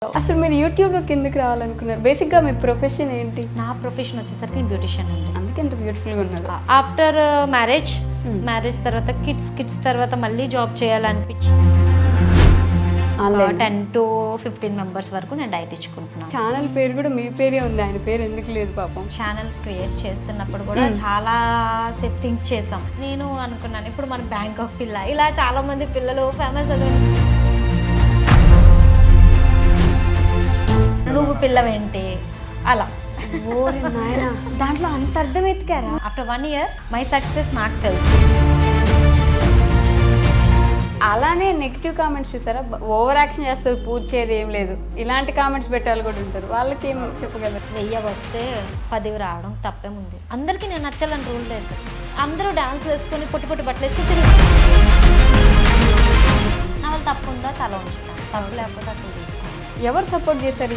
అసలు మీరు యూట్యూబ్లోకి ఎందుకు రావాలనుకున్నారు? బేసిక్గా మీ ప్రొఫెషన్ ఏంటి? నా ప్రొఫెషన్ వచ్చేసరికి నేను బ్యూటిషియన్ అండి. అందుకే ఎంత బ్యూటిఫుల్గా ఉన్నారు. ఆఫ్టర్ మ్యారేజ్ తర్వాత కిడ్స్ తర్వాత మళ్ళీ జాబ్ చేయాలనిపించి 10 to 15 మెంబర్స్ వరకు నేను డైట్ ఇచ్చుకుంటున్నాను. ఛానల్ పేరు కూడా మీ పేరే ఉంది, ఆయన పేరు ఎందుకు లేదు పాపం? ఛానల్ క్రియేట్ చేస్తున్నప్పుడు కూడా చాలా సేపు థింక్ చేసాం. నేను అనుకున్నాను ఇప్పుడు మన బ్యాంక్ ఆఫ్ పిల్ల ఇలా చాలా మంది పిల్లలు ఫేమస్ అవుతుంది, నువ్వు పిల్లవేంటి అలా. ఓరి నాయనా, దాంట్లో అంత అర్థం ఎత్తుకారా? ఆఫ్టర్ 1 year మై సక్సెస్ నాకు తెలుసు. అలానే నెగిటివ్ కామెంట్స్ చూసారా? ఓవర్ యాక్షన్ చేస్తుంది, పూజ చేయదు, ఏం లేదు, ఇలాంటి కామెంట్స్ పెట్టాలి కూడా ఉంటారు. వాళ్ళకి ఏం చెప్పగలరు? 1000 వస్తే 10 రావడం తప్పేముంది. అందరికీ నేను నచ్చాలని రూల్ లేదు. అందరూ డాన్స్ వేసుకొని పొట్టి బట్టలు వేసుకొని తిరిగి నా వాళ్ళు తప్పు ఉందా తల ఉంచుతాను, తప్పు లేకపోతే అసలు తీసుకోండి. ఎవరు సపోర్ట్ చేశారు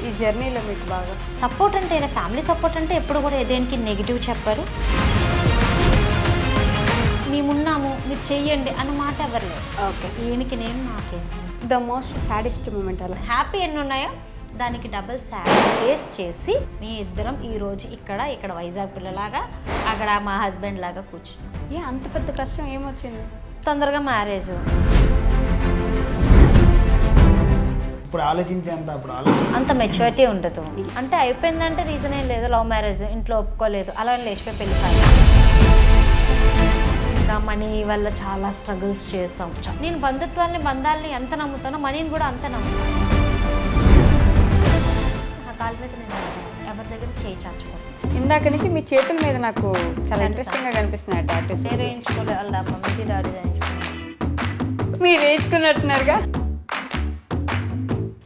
ఈ జర్నీలో మీకు బాగా? సపోర్ట్ అంటే ఫ్యామిలీ సపోర్ట్ అంటే ఎప్పుడు కూడా దేనికి నెగిటివ్ చెప్పరు. మేమున్నాము మీరు చెయ్యండి అన్న మాట ఎవరు లేదు. ఓకే, ఈయనకి నేను నాకే ద మోస్ట్ సాడెస్ట్ మూమెంట్ అలా హ్యాపీ ఎన్ని ఉన్నాయో దానికి డబుల్ సాడ్ ఫేస్ చేసి మీ ఇద్దరం ఈరోజు ఇక్కడ వైజాగ్ పిల్లలాగా అక్కడ మా హస్బెండ్ లాగా కూర్చున్నాం. అంత పెద్ద కష్టం ఏమొచ్చింది? తొందరగా మ్యారేజ్. ఇప్పుడు ఆలోచించేంత అంత మెచ్యూరిటీ ఉండదు. అంటే అయిపోయిందంటే రీజన్ ఏం లేదు, లవ్ మ్యారేజ్, ఇంట్లో ఒప్పుకోలేదు, అలా లేచిపోయి పెళ్లి కాదు. ఇంకా మనీ వల్ల చాలా స్ట్రగుల్స్ చేసాం. నేను బంధాలని ఎంత నమ్ముతానో మనీని కూడా అంత నమ్ముతాను. నా కాళ్ళ మీద నేను ఎవరి దగ్గర చేయి చాచుకోను. ఇందాక నుంచి మీ చేతుల మీద నాకు చాలా ఇంట్రెస్టింగ్గా కనిపిస్తున్నాయి టాటూస్. నేను వేయించుకోలేదు, వాళ్ళ మమ్మీకి డాడీ వేయించుకున్నాను. మీరు వేయించుకున్నట్టున్నారుగా?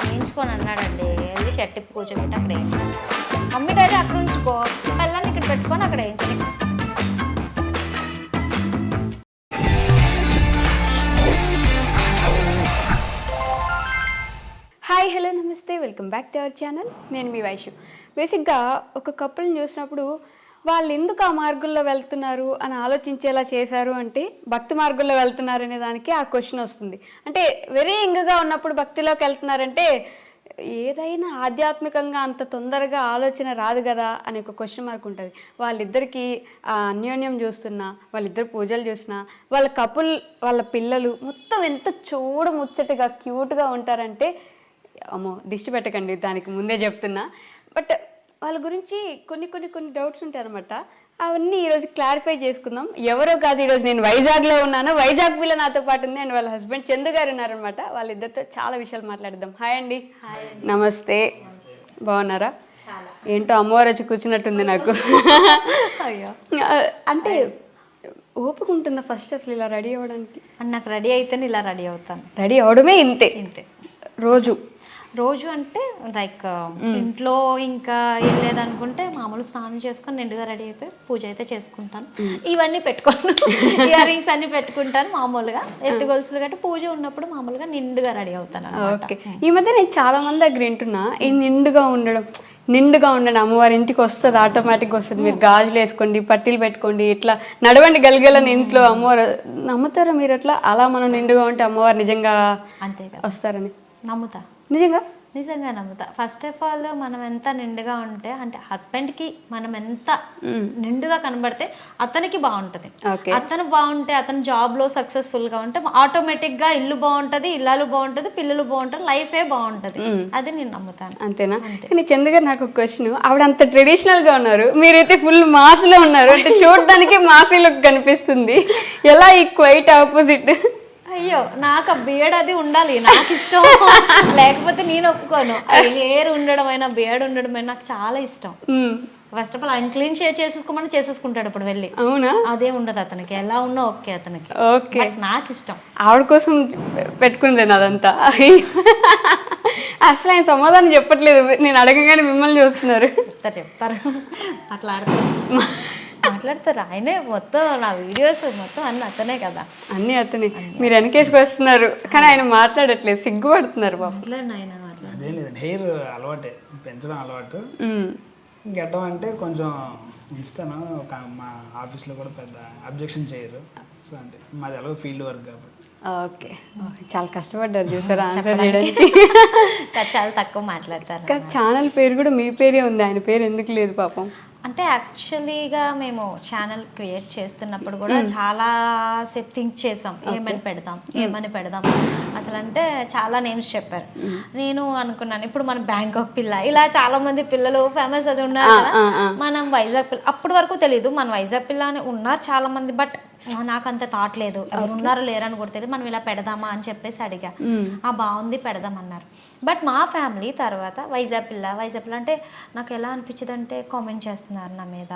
వేయించుకొని అన్నాడండి, వెళ్ళి షర్ట్ ఇప్పి కూర్చోబెట్టి అక్కడ వేయించు, మమ్మీ డాడీ అక్కడ ఉంచుకో, పిల్లల్ని ఇక్కడ పెట్టుకొని అక్కడ వేయించు. హాయ్, హలో, నమస్తే, welcome back to our channel. నేను మీ వైషు. బేసిక్గా ఒక కపుల్ని చూసినప్పుడు వాళ్ళు ఎందుకు ఆ మార్గంలో వెళ్తున్నారు అని ఆలోచించేలా చేశారు అంటే భక్తి మార్గంలో వెళ్తున్నారు అనే దానికి ఆ క్వశ్చన్ వస్తుంది. అంటే వెరీ యంగ్గా ఉన్నప్పుడు భక్తిలోకి వెళ్తున్నారంటే ఏదైనా ఆధ్యాత్మికంగా అంత తొందరగా ఆలోచన రాదు కదా అని ఒక క్వశ్చన్ మార్క్ ఉంటుంది. వాళ్ళిద్దరికీ ఆ అన్యోన్యం చూస్తున్నా, వాళ్ళిద్దరు పూజలు చూసినా, వాళ్ళ కపుల్, వాళ్ళ పిల్లలు మొత్తం ఎంత చూడముచ్చటగా క్యూట్గా ఉంటారంటే అమ్మో దిష్టి పెట్టకండి, దానికి ముందే చెప్తున్నా. బట్ వాళ్ళ గురించి కొన్ని డౌట్స్ ఉంటాయి అనమాట. అవన్నీ ఈరోజు క్లారిఫై చేసుకుందాం. ఎవరో కాదు, ఈరోజు నేను వైజాగ్లో ఉన్నాను, వైజాగ్ పిల్ల నాతో పాటు ఉంది, అండ్ వాళ్ళ హస్బెండ్ చందు గారు ఉన్నారనమాట. వాళ్ళిద్దరితో చాలా విషయాలు మాట్లాడదాం. హాయ్ అండి. నమస్తే, బాగున్నారా? ఏంటో అమ్మవారు వచ్చి కూర్చున్నట్టుంది నాకు. అంటే ఓపిక ఉంటుందా ఫస్ట్ అసలు ఇలా రెడీ అవ్వడానికి? నాకు రెడీ అయితేనే ఇలా రెడీ అవుతాను. రెడీ అవడమే ఇంతే రోజు అంటే లైక్ ఇంట్లో ఇంకా ఏం లేదనుకుంటే మామూలు స్నానం చేసుకొని నిండుగా రెడీ అయిపోయి పూజ అయితే చేసుకుంటాను. ఇవన్నీ పెట్టుకోను, ఇయర్ రింగ్స్ అన్ని పెట్టుకుంటాను మామూలుగా, ఎత్తు గొలుసులు గట్టి పూజ ఉన్నప్పుడు మామూలుగా నిండుగా రెడీ అవుతాను. ఓకే, ఈ మధ్య నేను చాలా మంది దగ్గర వింటున్నా ఈ నిండుగా ఉండండి, అమ్మవారి ఇంటికి వస్తుంది, ఆటోమేటిక్గా వస్తుంది, మీరు గాజులు వేసుకోండి, పట్టీలు పెట్టుకోండి, ఇట్లా నడవండి గలగలని ఇంట్లో అమ్మవారు. నమ్ముతారా మీరు అట్లా? అలా మనం నిండుగా ఉంటే అమ్మవారు నిజంగా అంతే వస్తారని నమ్ముతా. నిజంగా నమ్ముతా. ఫస్ట్ ఆఫ్ ఆల్ మనం ఎంత నిండుగా ఉంటే, అంటే హస్బెండ్కి మనం ఎంత నిండుగా కనబడితే అతనికి బాగుంటుంది. అతను బాగుంటే, అతను జాబ్లో సక్సెస్ఫుల్గా ఉంటే ఆటోమేటిక్గా ఇల్లు బాగుంటుంది, ఇల్లాలు బాగుంటుంది, పిల్లలు బాగుంటుంది, లైఫే బాగుంటుంది. అది నేను నమ్ముతాను. అంతేనా? కానీ చందు గారు, నాకు ఒక క్వశ్చన్. ఆవిడ అంత ట్రెడిషనల్గా ఉన్నారు, మీరైతే ఫుల్ మాస్లో ఉన్నారు. అంటే చూడడానికి మాసీలో కనిపిస్తుంది. ఎలా ఈ క్వైట్ ఆపోజిట్? అయ్యో, నాకు ఆ బియర్డ్ అది ఉండాలి, నాకు ఇష్టం. లేకపోతే నేను ఒప్పుకోను. హెయిర్ ఉండడం అయినా బియర్డ్ ఉండడం అయినా నాకు చాలా ఇష్టం. ఫస్ట్ ఆఫ్ ఆల్ ఆయన క్లీన్ షేర్ చేసేసుకుంటాడు ఇప్పుడు వెళ్ళి. అవునా? అదే ఉండదు అతనికి, ఎలా ఉన్నా ఓకే అతనికి. ఓకే, నాకు ఇష్టం. ఆవిడ కోసం పెట్టుకుంది అదంతా. అసలు ఆయన సమాధానం చెప్పట్లేదు, నేను అడగగానే మిమ్మల్ని చూస్తున్నారు. చెప్తారు మాట్లాడతారు. ఆయనే మొత్తం నా వీడియోస్ మొత్తం అన్ని అతనే కదా. అన్నీ అతనే. మీరు వెనకేసుకు వస్తున్నారు కానీ ఆయన మాట్లాడట్లేదు, సిగ్గుపడుతున్నారు బాబు. అదేం లేదండి, హెయిర్ అలవాటే, పెంచడం అలవాటు. గెట్టం అంటే కొంచెం ఉంచుతాను. మా ఆఫీస్లో కూడా పెద్ద అబ్జెక్షన్ చేయరు. సో అంతే, మాది ఎలాగో ఫీల్డ్ వర్క్ కాబట్టి. ఓకే చాలా కష్టపడ్డారు చూసారా ఆన్సర్ చేయడానికి. చాలా తక్కువ మాట్లాడతారు. ఇంకా ఛానల్ పేరు కూడా మీ పేరే ఉంది, ఆయన పేరు ఎందుకు లేదు పాపం? అంటే యాక్చువల్లీగా మేము ఛానల్ క్రియేట్ చేస్తున్నప్పుడు కూడా చాలా సేపు థింక్ చేసాం, ఏమని పెడదాం అసలు. అంటే చాలా నేమ్స్ చెప్పారు. నేను అనుకున్నాను ఇప్పుడు మన బ్యాంకాక్ పిల్ల, ఇలా చాలా మంది పిల్లలు ఫేమస్ అది ఉన్నారు కదా, మనం వైజాగ్ పిల్ల. అప్పటి వరకు తెలీదు మన వైజాగ్ పిల్ల అని ఉన్నారు చాలా మంది, బట్ నాకు అంత థాట్ లేదు, ఎవరు ఉన్నారో లేరని కూడా తెలియదు. మనం ఇలా పెడదామా అని చెప్పేసి అడిగా, బాగుంది పెడదామన్నారు. బట్ మా ఫ్యామిలీ తర్వాత వైజాగ్ పిల్ల అంటే నాకు ఎలా అనిపించింది అంటే కామెంట్ చేస్తున్నారు నా మీద.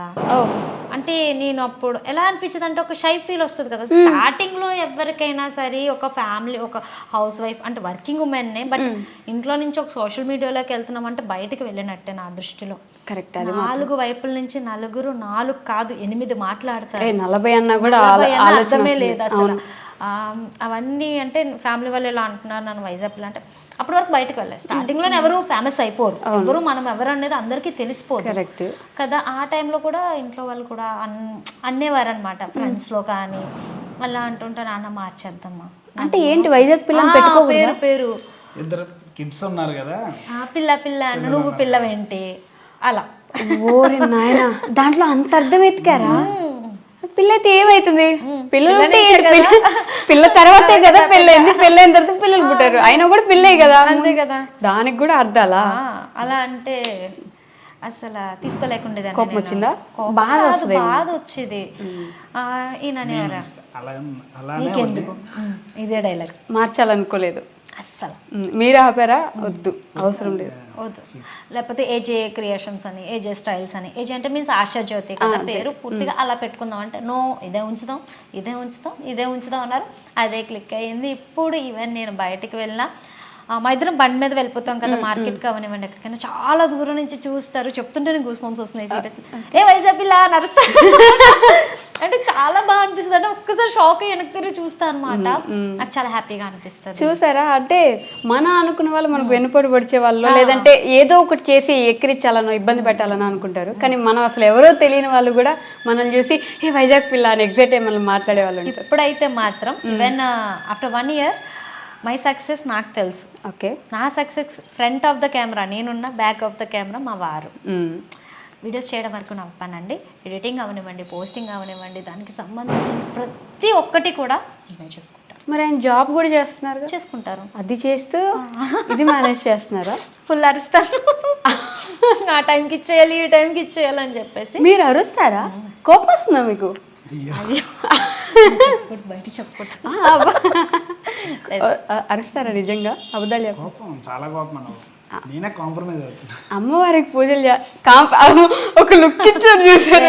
అంటే నేను అప్పుడు ఎలా అనిపించింది అంటే ఒక షై ఫీల్ వస్తుంది కదా స్టార్టింగ్ లో ఎవరికైనా సరే, ఒక ఫ్యామిలీ ఒక హౌస్ వైఫ్ అంటే వర్కింగ్ ఉమెన్నే, బట్ ఇంట్లో నుంచి ఒక సోషల్ మీడియాలోకి వెళ్తున్నాం అంటే బయటకు వెళ్ళినట్టే నా దృష్టిలో. కరెక్ట్. 4 వైపుల నుంచి నలుగురు, 4 కాదు 8 మాట్లాడతారు. 40 అన్నా కూడా అర్థమే లేదు అసలు. అవన్నీ అంటే ఫ్యామిలీ వాళ్ళు ఎలా అంటున్నారు నన్ను వైజాగ్ అంటే అప్పటి వరకు బయటకు వెళ్ళారు. స్టార్టింగ్ లో ఎవరు ఫేమస్ అయిపోరు, ఎవరు మనం ఎవరు అనేది అందరికీ తెలిసిపోదు కదా. ఆ టైంలో కూడా ఇంట్లో వాళ్ళు కూడా అనేవారు అనమాట, ఫ్రెండ్స్ లో కానీ అలా అంటుంటే నాన్న మార్చేద్దామా అంటే ఏంటి వైజాగ్ పిల్ల పేరు ఇద్దరు కిడ్స్ ఉన్నారు కదా, పిల్ల నువ్వు పిల్లవేంటి అలా. ఓరి నాయన, దాంట్లో అంత అర్థం ఎత్తుకారా? పిల్ల అయితే ఏమైతుంది? పిల్లలు పిల్ల తర్వాతే కదా పెళ్ళైంది, పెళ్ళైన తర్వాత పిల్లలు పుట్టారు, అయినా కూడా పిల్లే కదా, అంతే కదా. దానికి కూడా అర్థాలా? అలా అంటే అసలు తీసుకోలేకుండేదాన్ని. కోపం వచ్చిందా? బాధ వచ్చేది. ఈయన ఇదే డైలాగ్ మార్చాలనుకోలేదు అస్సలు. మీరు ఆపారా? వద్దు, అవసరం లేదు, వద్దు. లేకపోతే ఏజే క్రియేషన్స్ అని, ఏజే స్టైల్స్ అని, ఏజే అంటే మీన్స్ ఆశా జ్యోతి కదా పేరు, పూర్తిగా అలా పెట్టుకుందాం అంటే నో, ఇదే ఉంచుదాం అన్నారు. అదే క్లిక్ అయ్యింది. ఇప్పుడు ఈవెన్ నేను బయటికి వెళ్ళినా మా ఇద్దరం బండి మీద వెళ్ళిపోతాం కదా, మార్కెట్కి అవనివ్వండి ఎక్కడికైనా, చాలా దూరం నుంచి చూస్తారు. చెప్తుంటేనే గూస్ బంప్స్ వస్తున్నాయి సీరియస్. ఏ వైజాగ్ పిల్ల నడుస్తారు అంటే చాలా బాగా అనిపిస్తుంది. అంటే ఒక్కసారి షాక్ అయ్యి వెనక్కి తిరిగి చూస్తాను అనమాట, నాకు చాలా హ్యాపీగా అనిపిస్తుంది. చూసారా, అంటే మన అనుకున్న వాళ్ళు మనకు వెనుపడి పడిచే వాళ్ళు, లేదంటే ఏదో ఒకటి చేసి ఎక్కిరించాలనో ఇబ్బంది పెట్టాలనో అనుకుంటారు. కానీ మనం అసలు ఎవరో తెలియని వాళ్ళు కూడా మనం చూసి ఏ వైజాగ్ పిల్ల అని ఎగ్జైట్ అయ్యి మనం మాట్లాడే వాళ్ళు. ఇప్పుడైతే మాత్రం even after 1 year my success నాకు తెలుసు. ఓకే, నా success front of the camera నేనున్నా, బ్యాక్ ఆఫ్ ద కెమెరా మా వారు. వీడియోస్ చేయడం వరకు నా పనండి, ఎడిటింగ్ అవనివ్వండి, పోస్టింగ్ అవనివ్వండి, దానికి సంబంధించిన ప్రతి ఒక్కటి కూడా నేను చూసుకుంటాను. మరి ఆయన జాబ్ కూడా చేస్తున్నారు, చేసుకుంటారు. అది చేస్తూ ఇది మేనేజ్ చేస్తున్నారా? ఫుల్ అరుస్తాను, ఆ టైంకి ఇచ్చేయాలి, ఈ టైంకి ఇచ్చేయాలి అని చెప్పేసి. మీరు అరుస్తారా? కోపం వస్తుందా మీకు? బయట చెప్పకూడదు. అరుస్తారా నిజంగా? అబద్ధాలు కోపం, చాలా కోపం. నేనే కాంప్రమైజ్ అవుతున్నా. అమ్మవారికి పూజలు ఒక లుక్ ఇచ్చారు చూసారు,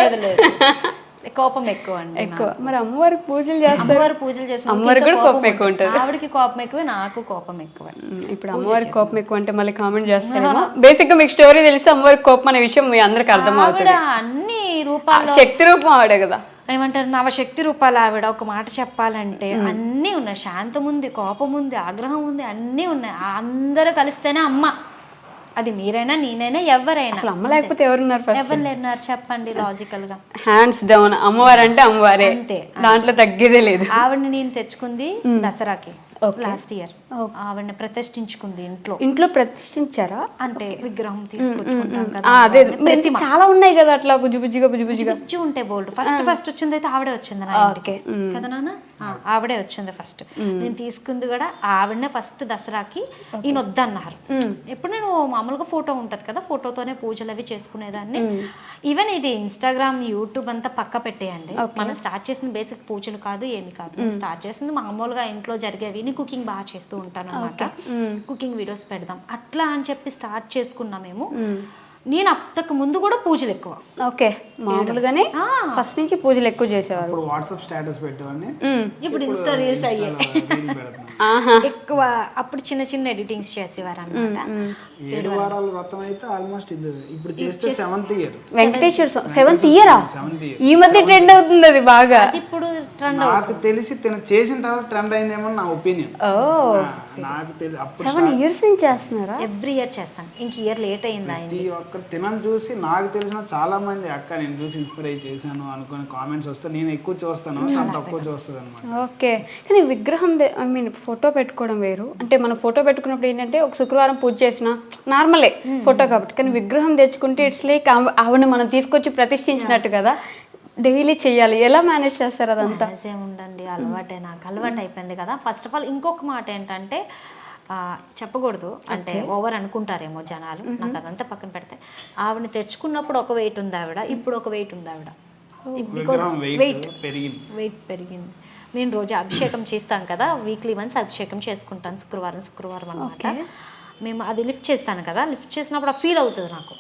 కోపం ఎక్కువ అండి, ఎక్కువ. మరి అమ్మవారికి పూజలు చేస్తారు, అమ్మవారు పూజలు చేస్తారు, అమ్మవారికి కూడా కోపం ఎక్కువ ఉంటుంది. ఆవిడకి కోపం ఎక్కువ, నాకు కోపం ఎక్కువ. ఇప్పుడు అమ్మవారికి కోపం ఎక్కువ అంటే మళ్ళీ కామెంట్ చేస్తారేమో. బేసిక్ గా మీకు స్టోరీ తెలిస్తే అమ్మవారికి కోపం అనే విషయం మీ అందరికి అర్థం అవుతుంది. అన్ని రూపాల్లో శక్తి రూపం ఆవిడే కదా, ఏమంటారు నవశక్తి రూపాలు ఆవిడ. ఒక మాట చెప్పాలంటే అన్నీ ఉన్నాయి, శాంతం ఉంది, కోపం ఉంది, ఆగ్రహం ఉంది, అన్నీ ఉన్నాయి. అందరూ కలిస్తేనే అమ్మ. అది మీరైనా నేనైనా ఎవరైనా. అసలు అమ్మ లేకపోతే ఎవరున్నారు? ఎవరు లేరున్నారు చెప్పండి లాజికల్ గా. హ్యాండ్స్ డౌన్, అమ్మవారు అంటే అమ్మవారే, అంతే, దాంట్లో తగ్గేదే లేదు. ఆవిడని నేను తెచ్చుకుంది దసరాకి లాస్ట్ ఇయర్. ఆవిడని ప్రతిష్ఠించుకుంది ఇంట్లో ప్రతిష్ఠించారా? అంటే విగ్రహం తీసుకొచ్చుకుంటాం కదా, అదే చాలా ఉన్నాయి కదా అట్లా బుజ్జి బుజ్జిగా ఉంటాయి బోల్డ్. ఫస్ట్ వచ్చింది అయితే ఆవిడే వచ్చింది నా ఇంటికి కదా నాన్న, ఆవిడే వచ్చింది ఫస్ట్. నేను తీసుకుంది కూడా ఆవిడనే ఫస్ట్ దసరాకి. ఈయన వద్దన్నారు. ఎప్పుడు నేను మామూలుగా ఫోటో ఉంటది కదా, ఫోటోతోనే పూజలు అవి చేసుకునేదాన్ని. ఈవెన్ ఇది ఇన్స్టాగ్రామ్, యూట్యూబ్ అంతా పక్క పెట్టేయండి. మనం స్టార్ట్ చేసిన బేసిక్ పూజలు కాదు, ఏమి కాదు. స్టార్ట్ చేసింది మామూలుగా ఇంట్లో జరిగేవి. కుకింగ్ బాగా చేస్తూ ఉంటాను అనమాట, కుకింగ్ వీడియోస్ పెడదాం అట్లా అని చెప్పి స్టార్ట్ చేసుకున్నా మేము. నేను అంతకు ముందు కూడా పూజలు ఎక్కువ. ఓకే, మామూలుగానే ఫస్ట్ నుంచి పూజలు ఎక్కువ చేసేవారు. ఇప్పుడు వాట్సాప్ స్టేటస్ పెట్టేవాడిని, ఇప్పుడు ఇన్స్టా రీల్స్ అయ్యాయి ఎక్కువ. అప్పుడు చిన్న చిన్న ఎడిటింగ్స్ చేసేవారు అన్నమాట. 7 వారాల వ్రతం అయితే ఆల్మోస్ట్ ఇది ఇప్పుడు చేస్తే 7th year. Venkateswara 7th year ఈ మధ్య ట్రెండ్ అవుతుంది అది బాగా. ఇప్పుడు ట్రెండ్ నాకు తెలిసి చేసిన తర్వాత ట్రెండ్ అయిందేమో నా ఒపీనియన్. నాకు తెలిసి అప్పుడు 7 years నుంచి చేస్తున్నారా? ఎవ్రీ ఇయర్ చేస్తాను. ఇంక ఇయర్ లేట్ అయిందా? ప్రతి ఒక్క ఒక్క తినని చూసి నాకు తెలిసిన చాలా మంది అక్క నేను చూసి ఇన్స్పైర్ అయ్యి చేశాను అనుకుని కామెంట్స్ వస్తే నేను ఎక్కువ చూస్తాను తను తక్కువ చూస్తుంది అనమాట. ఓకే, కానీ విగ్రహం ఐ మీన్ ఫోటో పెట్టుకోవడం వేరు. అంటే మనం ఫోటో పెట్టుకున్నప్పుడు ఏంటంటే ఒక శుక్రవారం పూజ చేసిన నార్మలే ఫోటో కాబట్టి, కానీ విగ్రహం తెచ్చుకుంటే ఇట్స్ లైక్ ఆవిడని మనం తీసుకొచ్చి ప్రతిష్ఠించినట్టు కదా, డైలీ చెయ్యాలి. ఎలా మేనేజ్ చేస్తారు అదంతా? ఏముండండి, అలవాటే, నాకు అలవాటు అయిపోయింది కదా. ఫస్ట్ ఆఫ్ ఆల్ ఇంకొక మాట ఏంటంటే చెప్పకూడదు అంటే ఓవర్ అనుకుంటారేమో జనాలు, నాకు అదంతా పక్కన పెడితే ఆవిడని తెచ్చుకున్నప్పుడు ఒక వెయిట్ ఉంది ఆవిడ, ఇప్పుడు ఒక వెయిట్ ఉంది ఆవిడ. బికాస్ వెయిట్ పెరిగింది. నేను రోజు అభిషేకం చేస్తాం కదా, వీక్లీ వన్స్ అభిషేకం చేసుకుంటాను శుక్రవారం అనమాట. మేము అది లిఫ్ట్ చేస్తాను కదా, లిఫ్ట్ చేసినప్పుడు ఆ ఫీల్ అవుతుంది నాకు.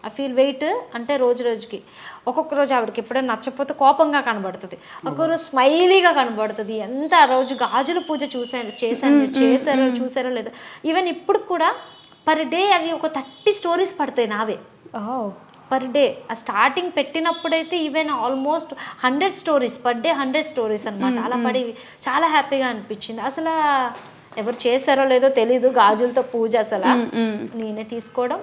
ఆ ఫీల్ వెయిట్ అంటే రోజు రోజుకి ఒక్కొక్క రోజు ఆవిడకి ఎప్పుడైనా నచ్చకపోతే కోపంగా కనబడుతుంది, ఒక్కొక్కరోజు స్మైలీగా కనబడుతుంది. ఎంత ఆ రోజు గాజుల పూజ చూసారో లేదో. ఈవెన్ ఇప్పుడు కూడా పర్ డే అవి ఒక 30 స్టోరీస్ పడతాయి నావే పర్ డే. ఆ స్టార్టింగ్ పెట్టినప్పుడైతే even almost 100 stories per day, 100 stories అనమాట. అలా పడి చాలా హ్యాపీగా అనిపించింది. అసలు ఎవరు చేశారో లేదో తెలీదు గాజులతో పూజ, అసలు నేనే తీసుకోవడం,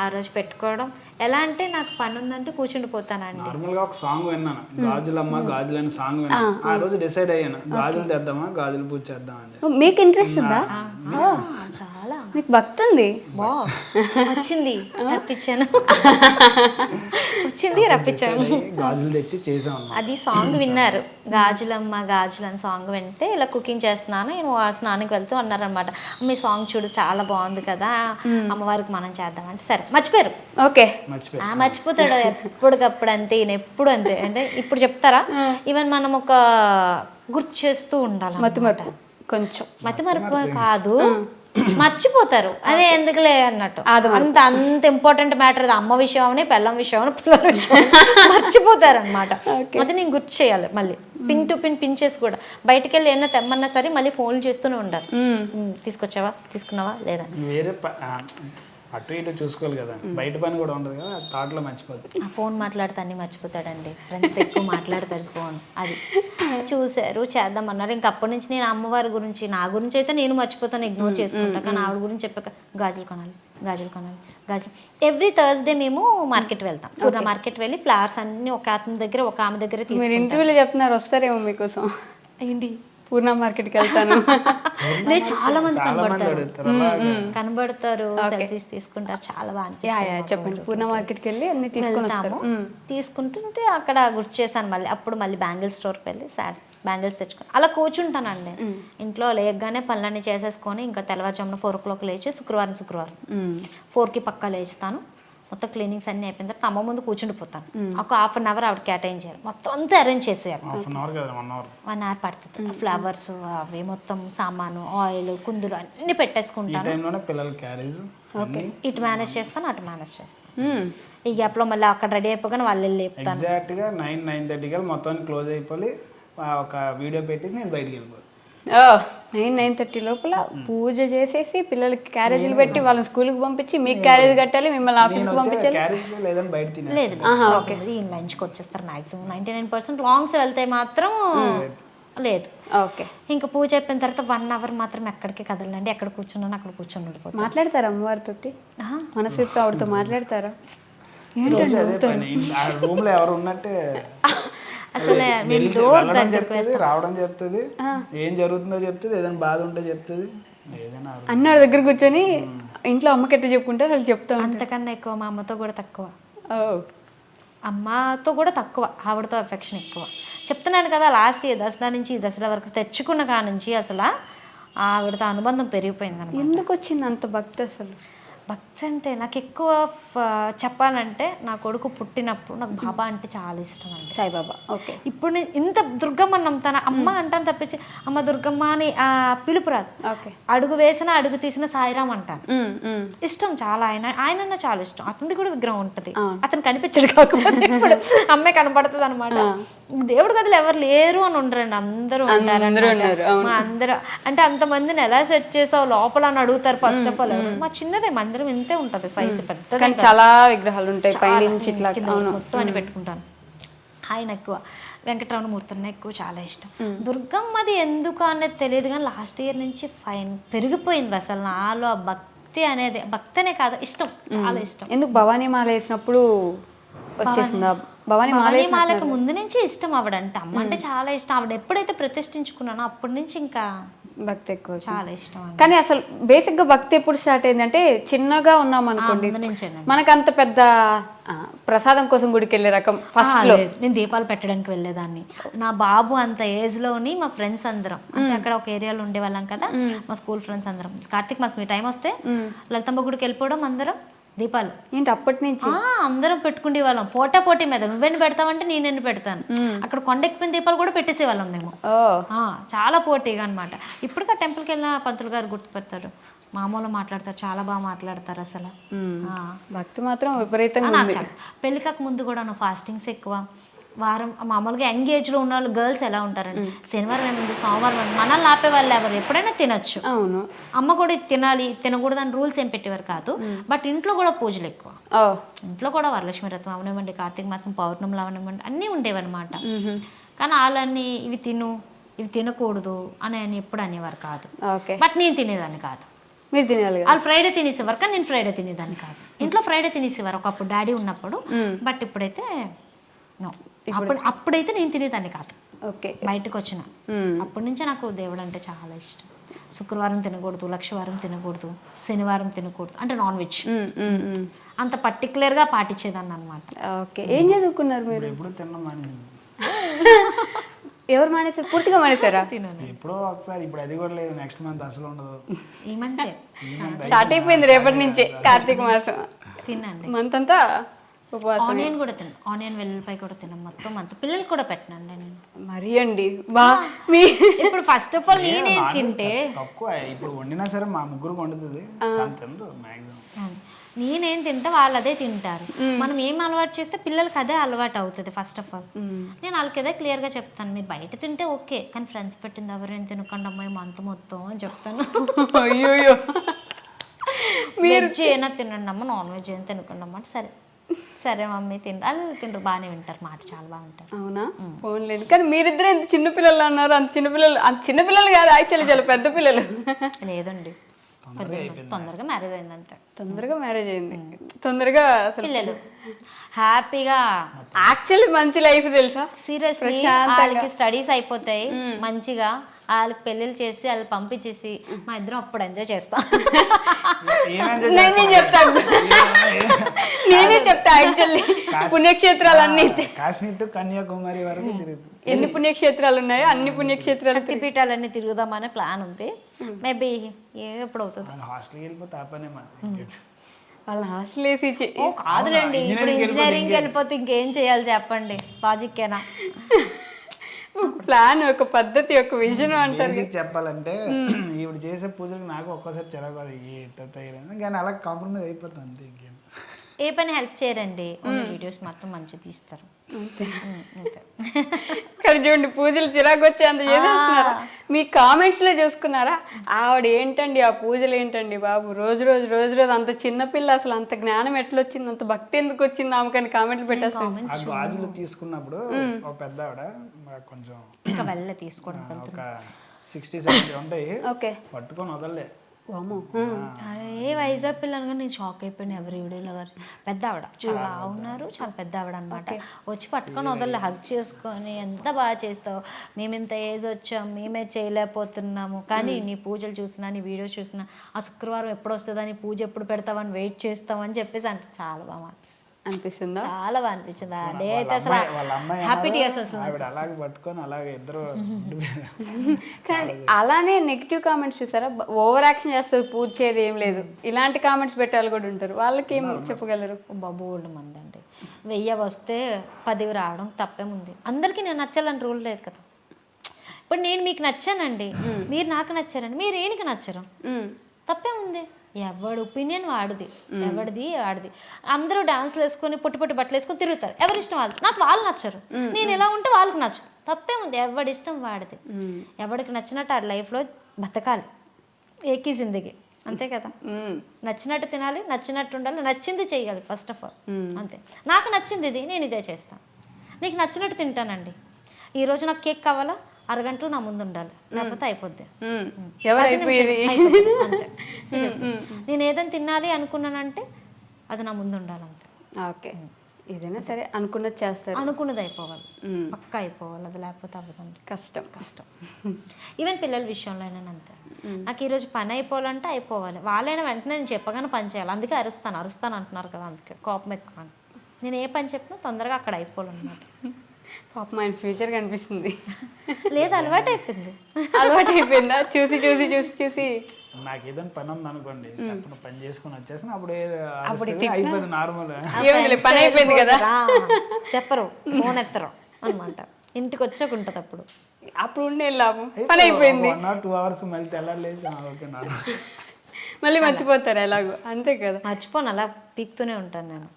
ఆ రోజు పెట్టుకోవడం. ఎలా అంటే నాకు పని ఉందంటే కూర్చుండిపోతానండి. నార్మల్ గా ఒక సాంగ్ విన్నాను, గాజులమ్మ గాజులు అని సాంగ్ విన్నాను. ఆ రోజు డిసైడ్ అయ్యాను గాజులు తెద్దామా గాజులు పూజ చేద్దాం అని. మీకు ఇంట్రెస్ట్ ఉందా? చాలా, మీకు భక్తి ఉంది. వచ్చింది రప్పించాను గాజులు తెచ్చి చేసాం. అది సాంగ్ విన్నారు, గాజులమ్మ గాజులు అని సాంగ్ వింటే ఇలా కుకింగ్ చేస్తున్నాను, నేను ఆ స్నానానికి వెళ్తూ అన్నారనమాట. మీ సాంగ్ చూడు చాలా బాగుంది కదా, అమ్మవారికి మనం చేద్దాం అంటే సరే మర్చిపోయారు. ఓకే, మర్చిపోతాడు ఎప్పటికప్పుడు, అంతే ఈయన ఎప్పుడు అంతే. అంటే ఇప్పుడు చెప్తారా, ఈవెన్ మనం ఒక గుర్తు చేస్తూ ఉండాలి. కొంచెం మతిమరుపు కాదు, మర్చిపోతారు. అదే ఎందుకులే అన్నట్టు, అంత ఇంపార్టెంట్ మ్యాటర్ అది. అమ్మ విషయం అవని, పిల్లం విషయం అవని, పిల్లల విషయం మర్చిపోతారు అనమాట. అది నేను గుర్తు చేయాలి మళ్ళీ, పిన్ టు పిన్ చేసి కూడా. బయటకు వెళ్ళి ఏమన్నా తెమ్మన్నా సరే మళ్ళీ ఫోన్లు చేస్తూనే ఉండాలి. తీసుకొచ్చావా, తీసుకున్నావా లేదా, వేరే అటు ఇటు చూసుకోవాలి కదా, బయట పని కూడా ఉండదు కదా, థాట్లో మర్చిపోతుంది. ఆ ఫోన్ మాట్లాడితే అన్ని మర్చిపోతాడండి, ఫ్రెండ్స్తో ఎక్కువ మాట్లాడతాడు ఫోన్. అది చూశారు చేద్దామన్నారు. ఇంక అప్పటి నుంచి నేను అమ్మవారి గురించి, నా గురించి అయితే నేను మర్చిపోతాను, ఇగ్నోర్ చేసుకుంటా. కానీ ఆవిడ గురించి చెప్పాక గాజులు కొనాలి. ఎవ్రీ థర్స్డే మేము మార్కెట్ వెళ్తాం, పూర్ణ మార్కెట్ వెళ్ళి ఫ్లవర్స్ అన్ని ఒక ఆమె దగ్గర తీసుకుంటాం. ఇంటర్వ్యూలో చెప్తున్నారు, వస్తారేమో మీకోసం. ఏంటి పూర్ణ మార్కెట్కి వెళ్తాను. చాలా మంది కనబడతారు, సెల్ఫీస్ తీసుకుంటారు, చాలా బాగా. చెప్పండి, పూర్ణ మార్కెట్కి వెళ్ళి అన్ని తీసుకుంటుంటే అక్కడ గుర్తు చేశాను మళ్ళీ. అప్పుడు మళ్ళీ బ్యాంగిల్ స్టోర్కి వెళ్ళి బ్యాంగిల్స్ తెచ్చుకొని అలా కూర్చుంటానండి. ఇంట్లో లేయగానే పనులన్నీ చేసేసుకొని ఇంకా తెల్లవారుజామున 4 o'clock లేచి శుక్రవారం 4కి పక్కా లేచుతాను. మొత్తం క్లీనింగ్స్ అన్ని అయిపోయిన తర్వాత అమ్మ ముందు కూర్చుండిపోతాను. ఒక 1/2 hour ఆవిడ కేటాయించారు, మొత్తం అంతా అరేంజ్ చేసేయాలి. 1 hour పడుతుంది. ఫ్లవర్స్ అవి మొత్తం సామాను, ఆయిల్, కుందులు అన్ని పెట్టేసుకుంటాను. ఇటు మేనేజ్ చేస్తాను, అటు మేనేజ్ చేస్తాను. ఈ గ్యాప్లో మళ్ళీ అక్కడ రెడీ అయిపోగానే వాళ్ళు వెళ్ళి లేపుతాను. ఎగ్జాక్ట్గా 9:30 మొత్తం క్లోజ్ అయిపోయి ఒక వీడియో పెట్టి నేను బయటికి వెళ్ళిపోతాను. 9:30 లోపల పూజ చేసేసి పిల్లలకి క్యారేజీలు పెట్టి వాళ్ళని స్కూల్కి పంపించి మీకు క్యారేజ్ కట్టాలి, మిమ్మల్ని ఆఫీస్కి పంపించాలి. లేదు, లంచ్కి వచ్చేస్తారు మాక్సిమం. 99% లాంగ్స్ వెళ్తే మాత్రం లేదు. ఓకే, ఇంకా పూజ అయిపోయిన తర్వాత 1 hour మాత్రం ఎక్కడికి కదలండి, ఎక్కడ కూర్చున్నాను అక్కడ కూర్చొని ఉండిపోతాను. మాట్లాడతారా అమ్మవారితో? మనస్ఫూర్తితో ఆవిడతో మాట్లాడతారా? రూమ్ లో ఎవరు ఉన్నట్టే అసలు రావడం చెప్తుంది, ఏం జరుగుతుందో చెప్తుంది, ఏదైనా బాధ ఉంటే చెప్తుంది, ఏదైనా అన్నాడు దగ్గర కూర్చొని ఇంట్లో అమ్మకి ఎట్లా చెప్పుకుంటారు వాళ్ళు చెప్తాను. అంతకన్నా ఎక్కువ మా అమ్మతో కూడా తక్కువ, అమ్మతో కూడా తక్కువ, ఆవిడతో అఫెక్షన్ ఎక్కువ. చెప్తున్నాను కదా, లాస్ట్ ఇయర్ దసరా నుంచి ఈ దసరా వరకు తెచ్చుకున్న కాడ నుంచి అసలు ఆవిడతో అనుబంధం పెరిగిపోయింది అనమాట. ఎందుకు వచ్చింది అంత భక్తి? అసలు భక్తి అంటే నాకు ఎక్కువ చెప్పాలంటే, నా కొడుకు పుట్టినప్పుడు నాకు బాబా అంటే చాలా ఇష్టం అండి, సాయిబాబా. ఓకే, ఇప్పుడు నేను ఇంత దుర్గమ్మని నమ్ముతాను, అమ్మ అంటాను తప్పించి అమ్మ దుర్గమ్మ అని పిలుపు రాదు. ఓకే, అడుగు వేసిన అడుగు తీసిన సాయిరామ్ అంటాను. ఇష్టం చాలా, ఆయన చాలా ఇష్టం. అతనిది కూడా విగ్రహం ఉంటుంది, అతను కనిపించడు, కాకపోతే ఇప్పుడు అమ్మే కనపడుతుంది అనమాట. దేవుడు గదులు ఎవరు లేరు అని ఉండరండి, అందరూ ఉంటారు. మా అందరూ అంటే అంతమందిని ఎలా సెట్ చేసావు లోపల అని అడుగుతారు ఫస్ట్ ఆఫ్ ఆల్. మా చిన్నదే మందిరం ఇంతే ఉంటది సైజు, పెద్దగా చాలా విగ్రహాలు ఉంటాయి పైనుంచి ఇట్లా మొత్తం అని పెట్టుకుంటాను. ఆయన ఎక్కువ, వెంకటరమణమూర్తి అన్న ఎక్కువ చాలా ఇష్టం. దుర్గమ్మది ఎందుకు అనేది తెలియదు కానీ లాస్ట్ ఇయర్ నుంచి ఫైన్ పెరిగిపోయింది అసలు నాలో భక్తి అనేది భక్తి అనే కాదు, ఇష్టం, చాలా ఇష్టం. ఎందుకు భవానీ మాల వేసినప్పుడు వచ్చేసిందా? భవానీ మాల భవానీ మాలకు ముందు నుంచి ఇష్టం ఆవిడంటే, అమ్మ అంటే చాలా ఇష్టం. ఆవిడ ఎప్పుడైతే ప్రతిష్ఠించుకున్నానో అప్పటి నుంచి ఇంకా భక్తి ఎక్కువ. చాలా ఇష్టం. కానీ అసలు బేసిక్ గా భక్తి ఎప్పుడు స్టార్ట్ అయిందంటే చిన్నగా ఉన్నాం అనుకోండి, ముందు నుంచేనండి. మనకు అంత పెద్ద ప్రసాదం కోసం గుడికి వెళ్ళే రకం ఫస్ట్ లో. నేను దీపాలు పెట్టడానికి వెళ్ళేదాన్ని. నా బాబు అంత ఏజ్ లోని మా ఫ్రెండ్స్ అందరం, అంటే అక్కడ ఒక ఏరియాలో ఉండేవాళ్ళం కదా, మా స్కూల్ ఫ్రెండ్స్ అందరం కార్తీక మాసం ఈ టైం వస్తే లలితమ్మ గుడికి వెళ్ళిపోవడం, అందరం దీపాలు ఏంటి అప్పటి నుంచి అందరం పెట్టుకునే వాళ్ళం. పోటీ మీద నువ్వెన్ని పెడతావంటే నేనెన్ని పెడతాను. అక్కడ కొండెక్కిపోయిన దీపాలు కూడా పెట్టేసేవాళ్ళం మేము. చాలా పోటీగా అనమాట. ఇప్పటికి ఆ టెంపుల్కి వెళ్ళిన పంతులు గారు గుర్తుపెడతారు, మామూలు మాట్లాడతారు, చాలా బాగా మాట్లాడతారు అసలు. భక్తి మాత్రం విపరీతంగా ఉంది. పెళ్లి కాక ముందు కూడా ఫాస్టింగ్స్ ఎక్కువ. వారం మామూలుగా యంగ్ ఏజ్ లో ఉన్న వాళ్ళు గర్ల్స్ ఎలా ఉంటారండి, శనివారం ఏముంది సోమవారం ఏముంది, మనల్ని ఆపే వాళ్ళు ఎవరు, ఎప్పుడైనా తినొచ్చు. అవును, అమ్మ కూడా తినాలి తినకూడదు అని రూల్స్ ఏం పెట్టేవారు కాదు. బట్ ఇంట్లో కూడా పూజలు ఎక్కువ. ఇంట్లో కూడా వరలక్ష్మి వ్రతం అవనివ్వండి, కార్తీక మాసం పౌర్ణములు అవనివ్వండి, అన్నీ ఉండేవన్నమాట. కానీ వాళ్ళని ఇవి తిను ఇవి తినకూడదు అని ఎప్పుడు అనేవారు కాదు. బట్ నేను తినేదాన్ని కాదు. మీరు తినాలి. వాళ్ళు ఫ్రైడే తినేసేవారు కానీ నేను ఫ్రైడే తినేదాన్ని కాదు. ఇంట్లో ఫ్రైడే తినేసేవారు ఒకప్పుడు డాడీ ఉన్నప్పుడు. బట్ ఇప్పుడైతే అప్పుడైతే నేను తినేదాన్ని కాదు. ఓకే, బయటకు వచ్చిన అప్పటి నుంచే నాకు దేవుడు అంటే చాలా ఇష్టం. శుక్రవారం తినకూడదు, లక్షవారం తినకూడదు, శనివారం తినకూడదు, అంటే నాన్ వెజ్ అంత పర్టికులర్ గా పాటించేదాన్ని అనమాట. ఓకే, ఏం చదువుకున్నారు మీరు? ఎప్పుడు తిన్నాం ఎవరు మానేసారు? పూర్తిగా మానేసారా? ఎప్పుడో ఒకసారి, ఇప్పుడు అది కూడా లేదు. నెక్స్ట్ మంత్ అసలు ఉండదు. ఏమంటే స్టార్ట్ అయిపోయింది రేపటి నుంచే కార్తీక మాసం. తినండి మంత్ అంతా. ఆనియన్ కూడా తిన్నాను, ఆనియన్ వెల్లుల్లిపాయ కూడా తిన్నాను, మొత్తం అంత పిల్లలకి కూడా పెట్టినాను నేను. మరీ అండి బా మీ ఇప్పుడు ఫస్ట్ ఆఫ్ ఆల్ నేనే తింటే తక్కువ, ఇప్పుడు వండినా సరే మా ముగ్గురు వండుతుంది, మాక్సిమం నేనేం తింటే వాళ్ళు అదే తింటారు. మనం ఏం అలవాటు చేస్తే పిల్లలకి అదే అలవాటు అవుతుంది. ఫస్ట్ ఆఫ్ ఆల్ నేను వాళ్ళకి అదే క్లియర్ గా చెప్తాను, మీరు బయట తింటే ఓకే, కానీ ఫ్రెండ్స్ పెట్టింది ఎవరైనా తినకండి అమ్మాయి మంత్ మొత్తం అని చెప్తాను. అయ్యో, వెజ్ అయినా తినండి అమ్మ, నాన్ వెజ్ అయినా తినకండి అమ్మ. సరే సరే మమ్మీ వాళ్ళు తింటారు, బాగానే వింటారు, మాట చాలా బాగుంటారు. అవునా? ఫోన్ లేదు. కానీ మీరిద్దరు ఎంత చిన్నపిల్లలు అన్నారు. అంత చిన్నపిల్లలు కాదు, యాక్చువల్లీ చాలా పెద్ద పిల్లలు. లేదండి, తొందరగా మ్యారేజ్ అయింది అంతే. తొందరగా మ్యారేజ్ అయింది, తొందరగా అసలు పిల్లలు హ్యాపీగా. యాక్చువల్లీ మంచి లైఫ్ తెలుసా, సీరియస్లీ. వాళ్ళకి స్టడీస్ అయిపోతాయి మంచిగా, వాళ్ళకి పెళ్ళిళ్ళు చేసి వాళ్ళు పంపించేసి మా ఇద్దరం అప్పుడు ఎంజాయ్ చేస్తాం. నేనే చెప్తా యాక్చువల్లీ పుణ్యక్షేత్రాలన్నీ. కాశ్మీర్ టు కన్యాకుమారి వరకు ఎన్ని పుణ్యక్షేత్రాలు ఉన్నాయో అన్ని పుణ్యక్షేత్రాలు, శక్తిపీఠాలన్నీ తిరుగుదామనే ప్లాన్ ఉంది. మేబీ ఎప్పుడు అవుతుంది. హాస్టల్కి వెళ్ళిపోతే ఆ పనే వాళ్ళ హాస్టల్ వేసి. ఓ కాదులేండి, ఇప్పుడు ఇంజనీరింగ్కి వెళ్ళిపోతే ఇంకేం చేయాలి చెప్పండి, లాజిక్కేనా? ప్లాన్, ఒక పద్ధతి, ఒక విజన్ అంటారు. చెప్పాలంటే ఈవిడ చేసే పూజలకు నాకు ఒక్కోసారి చిరాకు, కానీ అలా కాంప్రమైజ్ అయిపోతుంది అంతే. ఇంకేం ఏ పని హెల్ప్ చేయరండి, వీడియోస్ మాత్రం మంచిగా తీస్తారు. కానీ చూడండి, పూజలు చిరాకు వచ్చే అంత చేసేస్తున్నారు. మీ కామెంట్స్ లో చూసుకున్నారా, ఆవిడ ఏంటండి ఆ పూజలు ఏంటండి బాబు, రోజు రోజు అంత చిన్నపిల్ల, అసలు అంత జ్ఞానం ఎట్లా వచ్చింది, అంత భక్తి ఎందుకు వచ్చింది ఆమెకని కామెంట్లు పెట్టేస్తాను. ఆ గాజులు తీసుకున్నప్పుడు ఒక పెద్ద ఆవిడ కొంచెం ఇంకా వెళ్ళే తీసుకోవడం ఒక 60-70 ఉంటాయి, పట్టుకొని వదలలే. అరే వైజాగ్ పిల్లలుగా నేను షాక్ అయిపోయాను. ఎవరి వీడియోలో పెద్ద ఆవిడ, చాలా ఉన్నారు, చాలా పెద్ద ఆవిడ అనమాట. వచ్చి పట్టుకొని వదలలే, హగ్ చేసుకొని ఎంత బాగా చేస్తావు, మేము ఇంత ఏజ్ వచ్చాం, మేమే చేయలేకపోతున్నాము, కానీ నీ పూజలు చూసినా నీ వీడియోస్ చూసినా ఆ శుక్రవారం ఎప్పుడు వస్తుందని, పూజ ఎప్పుడు పెడతామని వెయిట్ చేస్తామని చెప్పేసి అంటే చాలా బాగా అనిపిస్తుందా? చాలా బాగా అనిపించింది. ఆ డే అయితే అసలు హ్యాపీ టీయర్స్ వస్తుంది. అలాగే పట్టుకొని అలాగే ఇద్దరు. కానీ అలానే నెగిటివ్ కామెంట్స్ చూసారా, ఓవర్ యాక్షన్ చేస్తారు, పూజ చేయదు ఏం లేదు, ఇలాంటి కామెంట్స్ పెట్టాలి కూడా ఉంటారు. వాళ్ళకి ఏం చెప్పగలరు? బోల్డ్ మంది అండి, 1000 వస్తే 10 రావడం తప్పేముంది. అందరికీ నేను నచ్చాలని రూల్ లేదు కదా. ఇప్పుడు నేను మీకు నచ్చానండి, మీరు నాకు నచ్చారండి, మీరు ఏనికి నచ్చరు, తప్పేముంది? ఎవడి ఒపీనియన్ వాడిది, ఎవడిది వాడిది. అందరూ డాన్స్లు వేసుకొని పొట్టి పొట్టి బట్టలు వేసుకొని తిరుగుతారు, ఎవరి ఇష్టం వాళ్ళు. నాకు వాళ్ళు నచ్చరు, నేను ఎలా ఉంటే వాళ్ళకి నచ్చదు, తప్పేముంది? ఎవడి ఇష్టం వాడిది. ఎవడికి నచ్చినట్టు ఆ లైఫ్లో బతకాలి, ఏకీ జిందగీ, అంతే కదా. నచ్చినట్టు తినాలి, నచ్చినట్టు ఉండాలి, నచ్చింది చెయ్యాలి ఫస్ట్ ఆఫ్ ఆల్, అంతే. నాకు నచ్చింది ఇది, నేను ఇదే చేస్తాను. నీకు నచ్చినట్టు తింటానండి. ఈరోజు నాకు కేక్ కావాలా, అరగంటలో నా ముందు ఉండాలి, లేకపోతే అయిపోద్ది. ఎవరు 10 అయిపోయేది అయిపోద్ది, అంతే. Seriously. నేను ఏదైనా తినాలి అనుకున్నానంటే అది నా ముందు ఉండాలి అంతే. ఓకే, ఏదైనా సరే అనుకున్నది చేస్తారు. అనుకున్నది అయిపోవాలి, పక్కా అయిపోవాలి, అది లేకపోతే అవ్వదండి. కష్టం. ఈవెన్ పిల్లల విషయంలో అయినా అంతే. నాకు ఈరోజు పని అయిపోవాలంటే అయిపోవాలి, వాళ్ళైనా వెంటనే నేను చెప్పగానే పని చేయాలి. అందుకే అరుస్తాను అంటున్నారు కదా, అందుకే కోపం ఎక్కువ. నేను ఏ పని చెప్పినా తొందరగా అక్కడ అయిపోవాలన్నమాట. పాపం ఆయన ఫ్యూచర్ కనిపిస్తుంది. లేదు, అలవాటు అయిపోయింది. అలవాటు అయిపోయిందా? చూసి చూసి చూసి చూసి నాకు ఏదైనా పని ఉంది అనుకోండి, చెప్పిన పని చేసుకుని వచ్చేసిన అప్పుడు అయిపోయింది నార్మల్. పని అయిపోయింది కదా, చెప్పరు, ఫోన్ ఎత్తరు అనమాట. ఇంటికి వచ్చాక ఉంటుంది అప్పుడు. అప్పుడు ఉండే లాభం, పని అయిపోయింది. 1 or 2 hours మళ్ళీ తెల్లారలేసి ఓకే నార్మల్. మళ్ళీ మర్చిపోతారు ఎలాగో, అంతే కదా. మర్చిపోను, అలా తీక్తూనే ఉంటాను నేను.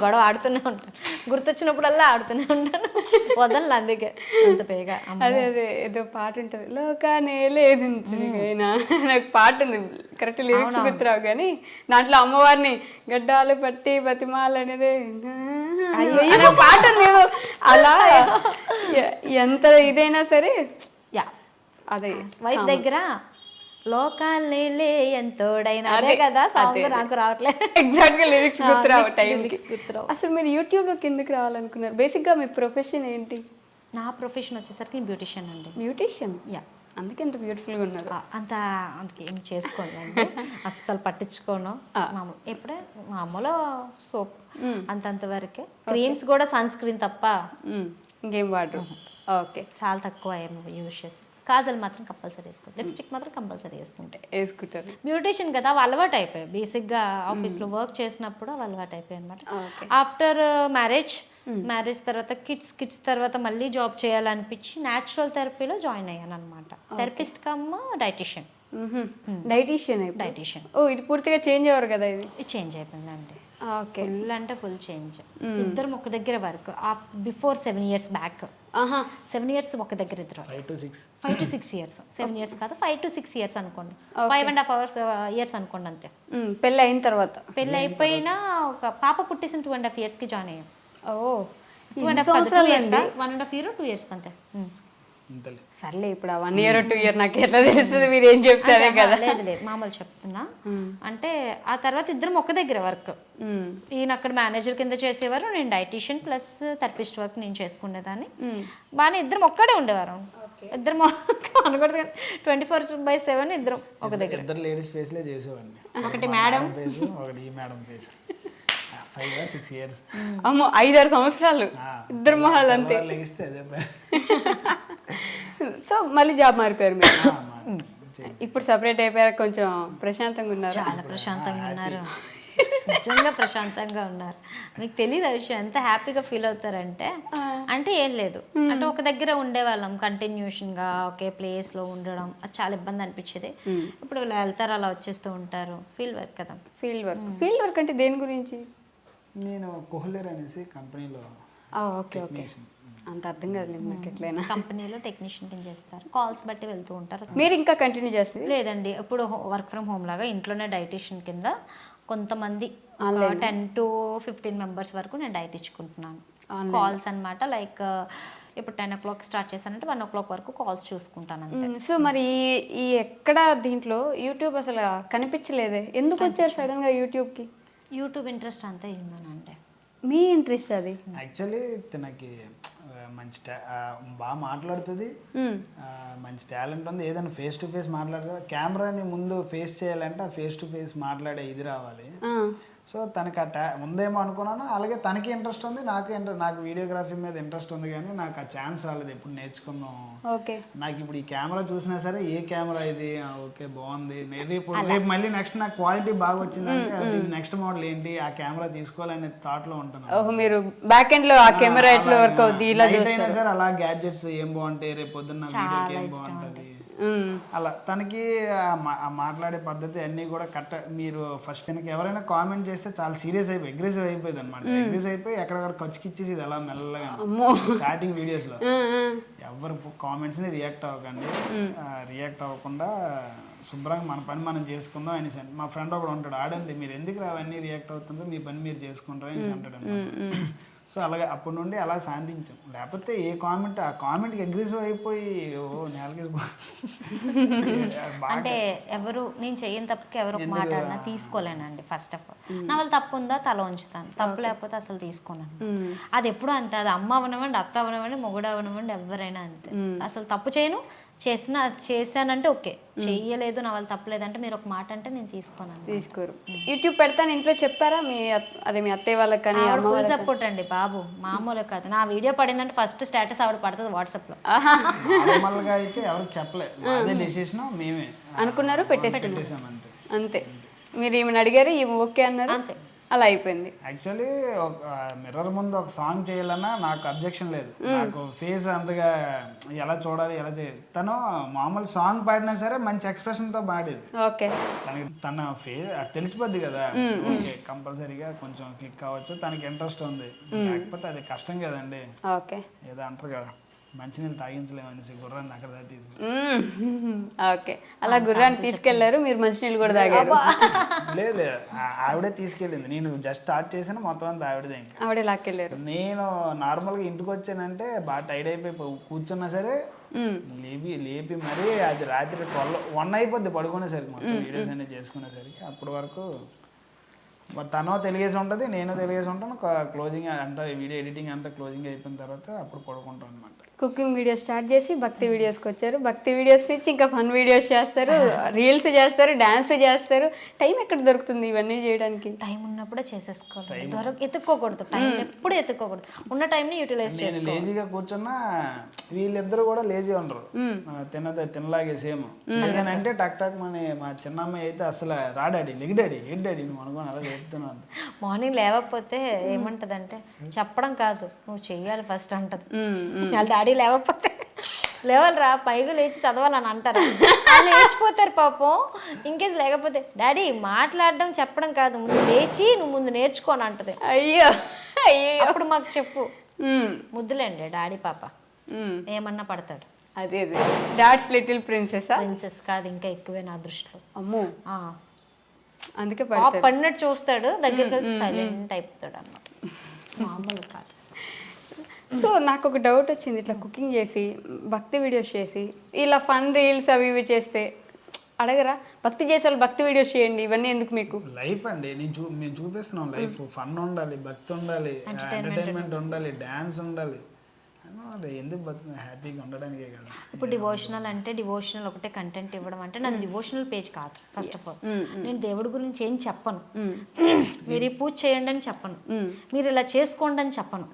గొడవ ఆడుతూనే ఉంటాను, గుర్తొచ్చినప్పుడల్లా ఆడుతూనే ఉంటాను, వదలను. అందుకే అంత పేగా. అదే ఏదో పాట ఉంటుంది, లోకానే లేదు అయినా, నాకు పాట ఉంది, కరెక్ట్ లిరిక్స్ గుర్తురావు కానీ దాంట్లో అమ్మవారిని గడ్డాలు పట్టి బతిమాలు అనేది పాట లేదు. అలా ఎంత ఇదైనా సరే అదే వైఫ్ దగ్గర లోకాలే ఎంతోడైనా, అదే కదా సాంగ్. నాకు రావట్లేదు ఎగ్జాక్ట్ గా లిరిక్స్ గుర్తురావు టైంకి. అసలు మీరు యూట్యూబ్లోకి ఎందుకు రావాలనుకున్నారు? బేసిక్గా మీ ప్రొఫెషన్ ఏంటి? నా ప్రొఫెషన్ వచ్చేసరికి నేను బ్యూటిషియన్ అండి. బ్యూటిషియన్? యా. అందుకే ఎంత బ్యూటిఫుల్గా ఉన్నారు. అందుకే ఏం చేసుకోండి, అస్సలు పట్టించుకోను. మామూలు ఎప్పుడే మామూలు సోప్ అంతంత వరకే. క్రీమ్స్ కూడా సన్ స్క్రీన్ తప్ప ఇంకేం వాడరు. ఓకే, చాలా తక్కువ యూజ్ చేస్తాను. కాజల్ మాత్రం కంపల్సరీ వేసుకుంటాను, లిప్స్టిక్ మాత్రం కంపల్సరీ వేసుకుంటారు. బ్యూటిషియన్ కదా, అలవాటు అయిపోయాయి. బేసిక్గా ఆఫీస్లో వర్క్ చేసినప్పుడు అలవాటు అయిపోయాయి అనమాట. ఆఫ్టర్ మ్యారేజ్ తర్వాత కిడ్స్ తర్వాత మళ్ళీ జాబ్ చేయాలనిపించి న్యాచురల్ థెరపీలో జాయిన్ అయ్యాను అనమాట. Therapist cum dietitian. డైటీషియన్. ఓ, ఇది పూర్తిగా చేంజ్ అవ్వరు కదా? ఇది చేంజ్ అయిపోయిందండి, ఫుల్ అంటే ఫుల్ చేంజ్. ఇద్దరు ఒక దగ్గర work before 7 years back. 7 years ఒక దగ్గర ఇద్దరు. 5 to 6 years. 7 years కాదు, 5 to 6 years అనుకోండి. 5.5 years అనుకోండి అంతే. పెళ్ళి అయిన తర్వాత? పెళ్ళి అయిపోయినా ఒక పాప పుట్టేసిన 2.5 yearsకి జాయిన్ అయ్యాం. 2.5 years, 1.5 year 2 years అంతే. సర్లే, ఇప్పుడు 1 year 2 year నాకు ఎట్లా తెలుస్తుంది? మీరు ఏం చెప్తారే కదా. లేదు మామూలు చెప్తున్నా. అంటే ఆ తర్వాత ఇద్దరం ఒక దగ్గర వర్క్. ఈయన అక్కడ మేనేజర్ కింద చేసేవారు, నేను డైటీషియన్ ప్లస్ థెరపిస్ట్ వర్క్ నేను చేసుకునేదాన్ని. బాగానే ఇద్దరం ఒక్కడే ఉండేవారు. ఇద్దరం అనకూడదు కానీ 24/7 ఇద్దరం ఒక దగ్గర. ఇద్దరు లేడీస్ ఫేస్ లే చేసేవాడిని. ఒకటి మేడం ఫేస్, ఒకటి ఈ మేడం ఫేస్. 5 or 6 years. అమ్మో, 5-6 సంవత్సరాలు ఇద్దరు మొహాలు అంతే. సో మళ్ళీ జాబ్ మారిపోయారు మీరు. ఇప్పుడు సపరేట్ అయిపోయారు, కొంచెం ప్రశాంతంగా ఉన్నారు. చాలా ప్రశాంతంగా ఉన్నారు, నిజంగా ప్రశాంతంగా ఉన్నారు. మీకు తెలియదు ఆ విషయం, ఎంత హ్యాపీగా ఫీల్ అవుతారంటే. అంటే ఏం లేదు, అంటే ఒక దగ్గర ఉండేవాళ్ళం కంటిన్యూషన్గా ఒకే ప్లేస్లో ఉండడం, అది చాలా ఇబ్బంది అనిపించేది. ఇప్పుడు వీళ్ళు వెళ్తారు, అలా వచ్చేస్తూ ఉంటారు. ఫీల్డ్ వర్క్ కదా. ఫీల్డ్ వర్క్ అంటే దేని గురించి? నేను కోహ్లేర్ అనేసి కంపెనీలో. ఓకే, అంత అర్థం కాదు నాకు. ఎట్లయినా కంపెనీలో టెక్నీషియన్ కింద చేస్తారు, కాల్స్ బట్టి వెళ్తూ ఉంటారు. మీరు ఇంకా కంటిన్యూ చేస్తారు? లేదండి, ఇప్పుడు వర్క్ ఫ్రమ్ హోమ్ లాగా ఇంట్లోనే డైటీషియన్ కింద కొంతమంది 10 to 15 members వరకు నేను డైట్ ఇచ్చుకుంటున్నాను. కాల్స్ అనమాట. లైక్ ఇప్పుడు 10 o'clock స్టార్ట్ చేశానంటే 1 o'clock వరకు కాల్స్ చూసుకుంటాను అంతే. సో మరి ఈ ఎక్కడ దీంట్లో యూట్యూబ్ అసలు కనిపించలేదే, ఎందుకు వచ్చారు సడన్ గా యూట్యూబ్కి? యూట్యూబ్ ఇంట్రెస్ట్ అంతా ఏందనంటే మీ ఇంట్రెస్ట్ అది. యాక్చువల్లీ తనకి మంచి బాగా మాట్లాడుతుంది, మంచి టాలెంట్ ఉంది. ఏదైనా ఫేస్ టు ఫేస్ మాట్లాడాలి, కెమెరాని ముందు ఫేస్ చేయాలంటే ఆ ఫేస్ టు ఫేస్ మాట్లాడే ఇది రావాలి. సో తనకి ముందేమో అనుకున్నాను, అలాగే తనకి ఇంట్రెస్ట్ ఉంది, నాకు వీడియోగ్రఫీ మీద ఇంట్రెస్ట్ ఉంది, కానీ నాకు ఆ ఛాన్స్ రాలేదు ఎప్పుడు నేర్చుకుందాం. నాకు ఇప్పుడు ఈ కెమెరా చూసినా సరే ఏ కెమెరా ఇది, ఓకే బాగుంది, రేపు మళ్ళీ నెక్స్ట్ నాకు క్వాలిటీ బాగా వచ్చిందంటే నెక్స్ట్ మోడల్ ఏంటి, ఆ కెమెరా తీసుకోవాలనే థాట్ లో ఉంటాను. మీరు బ్యాక్ ఎండ్ లో ఆ కెమెరా ఎట్లా వర్క్ అవుతుంది, అయినా సరే అలా గ్యాడ్జెట్స్ ఏం బాగుంటాయి, రేపు పొద్దున్న వీడియోకి ఏం బాగుంటుంది, అలా తనకి మాట్లాడే పద్ధతి అన్నీ కూడా మీరు ఫస్ట్ కనుక ఎవరైనా కామెంట్ చేస్తే చాలా సీరియస్ అయిపోయి అగ్రెసివ్ అయిపోయింది అనమాట. అగ్రెసివ్ అయిపోయి ఎక్కడెక్కడ ఖర్చుకిచ్చేసి ఇది అలా మెల్లగా స్టార్టింగ్ వీడియోస్ లో ఎవరు కామెంట్స్ ని రియాక్ట్ అవ్వకండి, రియాక్ట్ అవ్వకుండా శుభ్రంగా మన పని మనం చేసుకుందాం అనేసి. మా ఫ్రెండ్ ఒకడు ఉంటాడు, ఆడండి మీరు ఎందుకు అవన్నీ రియాక్ట్ అవుతుందో, మీ పని మీరు చేసుకుంటారు అనేసి అంటాడు అనమాట. సో అలాగే అప్పటి నుండి అలా శాంతించాం. లేకపోతే ఏ కామెంట్ ఆ కామెంట్కి అగ్రెసివ్ అయిపోయి నేలకి అంటే ఎవరు నేను చేయని తప్పుకి ఎవరు ఒక మాట అన్నా తీసుకోలేనండి. ఫస్ట్ ఆఫ్ ఆల్ నా వాళ్ళు తప్పు ఉందా తల ఉంచుతాను, తప్పు లేకపోతే అసలు తీసుకోనండి. అది ఎప్పుడు అంతే, అది అమ్మ అవనవ్వండి, అత్త అవనవ్వండి, మొగుడు అవనవ్వండి, ఎవరైనా అంతే. అసలు తప్పు చేయను, చేశానంటే ఓకే, చెయ్యలేదు నా వాళ్ళు తప్పలేదంటే మీరు ఒక మాట అంటే నేను తీసుకోరు. యూట్యూబ్ పెడతాను ఇంట్లో చెప్పారా అదే మీ అత్తయ్య వాళ్ళకి కానీ? ఫుల్ సపోర్ట్ అండి బాబు, మామూలు కాదు. నా వీడియో పడిందంటే ఫస్ట్ స్టేటస్ ఆవిడ పడుతుంది వాట్సాప్ లో. నార్మల్గా అయితే ఎవరికి చెప్పలేదు, అదే డెసిషన్ మేమే అనుకున్నారు పెట్టేసాం అంతే. మీరు ఈమెను అడిగారు, ఈమె ఓకే అన్నారు, అంతే, అలా అయిపోయింది. యాక్చువల్లీ ఒక మిర్రర్ ముందు ఒక సాంగ్ చేయాలన్నా నాకు అబ్జెక్షన్ లేదు. నాకు ఫేస్ అంతగా ఎలా చూడాలి ఎలా చేయాలి. తను మామూలు సాంగ్ పాడినా సరే మంచి ఎక్స్ప్రెషన్తో పాడేది. ఓకే, తన ఫేస్ తెలిసిపోద్ది కదా, ఓకే కంపల్సరీగా కొంచెం క్లిక్ కావచ్చు, తనకి ఇంట్రెస్ట్ ఉంది. కాకపోతే అది కష్టం కదండి. ఓకే, ఏదో అంటారు కదా మంచినీళ్ళు తాగించలేమనేసి గుర్రాన్ని అక్కడ దాకా తీసుకు. ఓకే, అలా గుర్రాన్ని తీసుకెళ్లారు, మీరు మంచినీళ్ళు కూడా తాగారు? లేదు, ఆవిడే తీసుకెళ్ళింది. నేను జస్ట్ స్టార్ట్ చేసాను, మొత్తం అంతా ఆవిడదే. ఇంకా ఆవిడే లాక్కెళ్ళారు. నేను నార్మల్గా ఇంటికి వచ్చానంటే బాగా టైర్డ్ అయిపోయి కూర్చున్నా సరే లేపి మరీ అది రాత్రి 1 అయిపోద్ది పడుకునేసరికి, మొత్తం వీడియోస్ అన్ని చేసుకునేసరికి. అప్పటి వరకు తనో తెలియజేసి ఉంటుంది, నేను తెలియజేసి ఉంటాను. క్లోజింగ్ అంతా వీడియో ఎడిటింగ్ అంతా క్లోజింగ్ అయిపోయిన తర్వాత అప్పుడు పడుకుంటాం అనమాట. కుకింగ్ వీడియోస్ స్టార్ట్ చేసి భక్తి వీడియోస్కి వచ్చారు. భక్తి వీడియోస్ నుంచి ఇంకా ఫన్ వీడియోస్ చేస్తారు, రీల్స్ చేస్తారు, డాన్స్ చేస్తారు. టైం ఎక్కడ దొరుకుతుంది ఇవన్నీ చేయడానికి? టైం ఉన్నప్పుడే చేసేసుకోవాలి, ఎత్తుక్కోకూడదు. టైం ఎప్పుడు ఎత్తుక్కోకూడదు, ఉన్న టైంని యూటిలైజ్ చేసుకోవాలి. లేజీగా కూర్చున్నా వీళ్ళిద్దరు కూడా లేజీ ఉండరు, తినలాగే సేమ్. ఎందుకంటే టక్ టక్ మా చిన్నమ్మాయి అయితే అసలు రాడాడి లెగిడాడి ఏంటాడి నువ్వు అనుకోని అలా చెప్తున్నాను. మార్నింగ్ లేవకపోతే ఏమంటదంటే చెప్పడం కాదు, నువ్వు చెయ్యాలి ఫస్ట్ అంటది. వాళ్ళ డాడీ లేవకపోతే లేవాలరా పైగా లేచి చదవాలని అంటారా, వాళ్ళు లేచిపోతారు పాపం. ఇంకేస్ లేకపోతే డాడీ మాట్లాడడం చెప్పడం కాదు, ముందు లేచి నువ్వు ముందు నేర్చుకోని అంటది. అయ్యో అయ్యో, అప్పుడు మాకు చెప్పు. ముద్దులేండి డాడీ పాప, ఏమన్నా పడతాడు. అదే డాడ్స్ లిటిల్ ప్రిన్సెస్ కాదు, ఇంకా ఎక్కువే నా దృష్టిలో. అమ్మో, అందుకే పడినట్టు చూస్తాడు, దగ్గరికి కలిసి సైలెంట్ అయిపోతాడు అన్నమాట, మామూలు కాదు. సో నాకు ఒక డౌట్ వచ్చింది, ఇట్లా కుకింగ్ చేసి భక్తి వీడియోస్ చేసి ఇలా ఫన్ రీల్స్ అవి ఇవి చేస్తే అడగరా? భక్తి చేసే వాళ్ళు భక్తి వీడియోస్ చేయండి, ఇవన్నీ ఎందుకు మీకు? లైఫ్ అండి, మేము చూపిస్తున్నాం లైఫ్. ఫన్ ఉండాలి, భక్తి ఉండాలి, ఎంటర్టైన్మెంట్ ఉండాలి, డ్యాన్స్ ఉండాలి. ఎందుకు బతుకు హ్యాపీగా ఉండడానికే కదా. ఇప్పుడు డివోషనల్ అంటే డివోషనల్ ఒకటే కంటెంట్ ఇవ్వడం అంటే నాది డివోషనల్ పేజ్ కాదు. ఫస్ట్ ఆఫ్ ఆల్ నేను దేవుడి గురించి ఏం చెప్పను, మీరు ఈ పూజ చేయండి అని చెప్పను, మీరు ఇలా చేసుకోండి అని చెప్పను,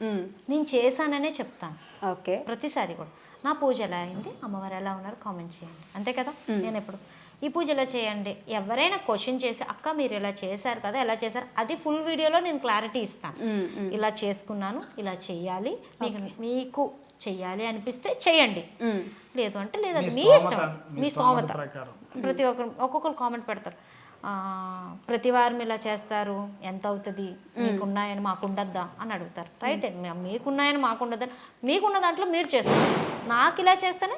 నేను చేశాననే చెప్తాను. ఓకే, ప్రతిసారి కూడా నా పూజ ఎలా అయింది, అమ్మవారు ఎలా ఉన్నారు కామెంట్ చేయండి, అంతే కదా. నేను ఎప్పుడు ఈ పూజ ఎలా చేయండి, ఎవరైనా క్వశ్చన్ చేసి అక్క మీరు ఇలా చేశారు కదా ఎలా చేశారు, అది ఫుల్ వీడియోలో నేను క్లారిటీ ఇస్తాను. ఇలా చేసుకున్నాను, ఇలా చెయ్యాలి, మీకు చెయ్యాలి అనిపిస్తే చెయ్యండి, లేదు అంటే లేదు, అది మీ ఇష్టం, మీ స్తోమత. ప్రతి ఒక్కొక్కరు కామెంట్ పెడతారు, ప్రతి వారం ఇలా చేస్తారు ఎంత అవుతుంది, మీకున్నాయని మాకు ఉండద్దా అని అడుగుతారు. రైట్, మీకున్నాయని మాకు ఉండద్దని, మీకున్న దాంట్లో మీరు చేసుకోండి, నాకు ఇలా చేస్తేనే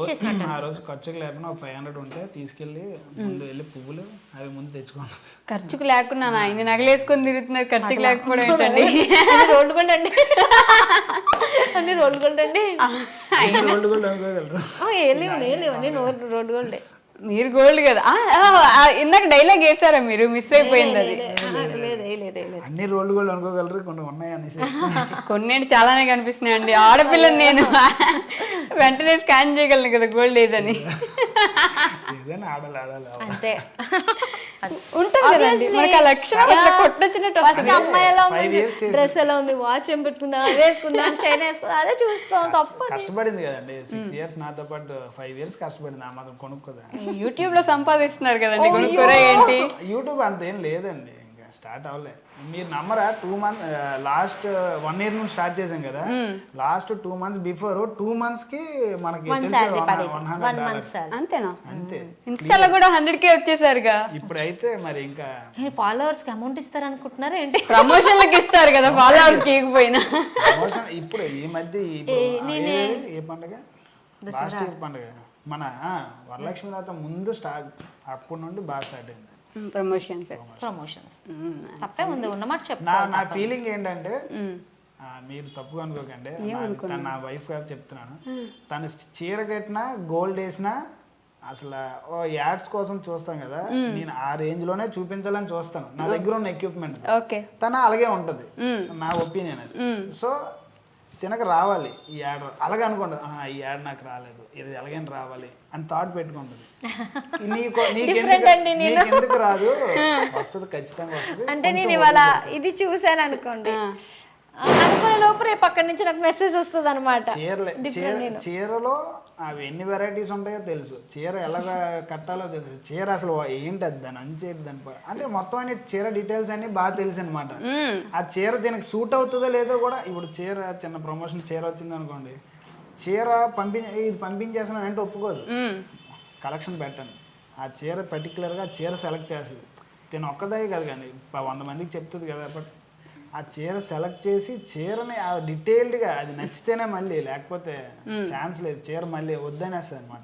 చేసినట్టు. ఆ రోజు ఖర్చుకు లేకుండా 500 ఉంటే తీసుకెళ్ళి ముందు వెళ్ళి పువ్వులు అవి ముందు తెచ్చుకోండి. ఖర్చుకు లేకున్నా ఆయన నగలేసుకొని తిరుగుతున్నారు, ఖర్చుకు లేకపోవడం ఏంటండి? రోడ్డు గోల్డ్ అండి, అన్ని రోడ్డు గోల్డ్ అండి. రోడ్డు గోల్డ్ అనుకోగలరు? అన్ని రోడ్డు గోల్డే. మీరు గోల్డ్ కదా. ఇందాక డైలాగ్ వేసారా మీరు? మిస్ అయిపోయింది అది. అన్ని రోడ్లు గోల్డ్ అనుకోగలరు, కొన్ని ఉన్నాయి అనేసి. కొన్ని చాలానే కనిపిస్తున్నాయండి. ఆడపిల్లని నేను వెంటనే స్కాన్ చేయగలను కదా గోల్డ్ ఏదని. అంతే ఉంటుంది కదండి మనకి ఆ లక్షణం, అట్లా కొట్టొచ్చినట్టు. ఫస్ట్ అమ్మాయి ఎలా ఉంది, డ్రెస్ ఎలా ఉంది, వాచ్ ఏం పెట్టుకుందాం, వేసుకుందాం, చైన్ వేసుకుందాం, అదే చూస్తాం. తప్ప కష్టపడింది కదండి 6 years నాతో పాటు 5 years కష్టపడింది, ఆ మాత్రం కొనుక్కోదా. యూట్యూబ్ లో సంపాదిస్తున్నారు కదండి, కొనుక్కోరా ఏంటి? యూట్యూబ్ అంతేం లేదండి, ఇంకా స్టార్ట్ అవ్వలే. మీరు నమ్మరా, 2 months లాస్ట్ 1 year నుంచి స్టార్ట్ చేసాం కదా, లాస్ట్ 2 months బిఫోర్ 2 months కి మనకి $100. అంతేనా? అంతే. ఇన్స్టాలో కూడా 100K వచ్చేసారుగా. ఇప్పుడైతే మరి ఇంకా ఫాలోవర్స్ కి అమౌంట్ ఇస్తారు అనుకుంటున్నారా ఏంటి? ప్రమోషన్లకు ఇస్తారు కదా ఫాలోవర్స్ కి ఇవ్వకపోయినా. ఇప్పుడు ఈ మధ్య ఏ పండుగ, లాస్ట్ ఇయర్ పండుగ మన వరలక్ష్మి వ్రతం ముందు స్టార్ట్, అప్పటి నుండి బాగా స్టార్ట్ అయింది ప్రమోషన్స్. తప్పే ఉంది, ఉన్నమాట చెప్పు. నా ఫీలింగ్ ఏంటంటే మీరు తప్పుగా అనుకోకండి, తను నా వైఫ్ గారు చెప్తున్నాను. తను చీర కట్టినా గోల్డ్ వేసినా అసలు ఓ యాడ్స్ కోసం చూస్తాం కదా, నేను ఆ రేంజ్ లోనే చూపించాలని చూస్తాను నా దగ్గర ఉన్న ఎక్విప్మెంట్. తన అలాగే ఉంటది నా ఒపీనియన్ అది. సో తినక రావాలి ఈ యాడ్, అలాగే అనుకోండి ఈ యాడ్ నాకు రాలేదు, ఇది ఎలాగైనా రావాలి అని థాట్ పెట్టుకుంటుంది. నీకెందుకు రాదు, వస్తుంది ఖచ్చితంగా వస్తుంది. అంటే నేను ఇవాళ ఇది చూసాను అనుకోండి, అనుకునే లోపు రేపు అక్కడి నుంచి నాకు మెసేజ్ వస్తుంది అనమాట. చీరలో అవి ఎన్ని వెరైటీస్ ఉంటాయో తెలుసు, చీర ఎలా కట్టాలో తెలుసు, చీర అసలు ఏంటి అది దాని అంచేది దాని అంటే మొత్తం అన్ని చీర డీటెయిల్స్ అన్ని బాగా తెలుసు అనమాట. ఆ చీర దీనికి సూట్ అవుతుందో లేదో కూడా, ఇప్పుడు చీర చిన్న ప్రమోషన్ చీర వచ్చింది అనుకోండి, చీర ఇది పంపించేస్తున్నాను అంటే ఒప్పుకోదు, కలెక్షన్ పెట్టండి. ఆ చీర పర్టికులర్గా చీర సెలెక్ట్ చేస్తుంది, తిన ఒక్కదే కాదు కానీ 100 మందికి చెప్తుంది కదా. బట్ ఆ చీర సెలెక్ట్ చేసి చీరని డీటెయిల్డ్గా అది నచ్చితేనే మళ్ళీ, లేకపోతే ఛాన్స్ లేదు, చీర మళ్ళీ వద్దనేస్తుంది అనమాట.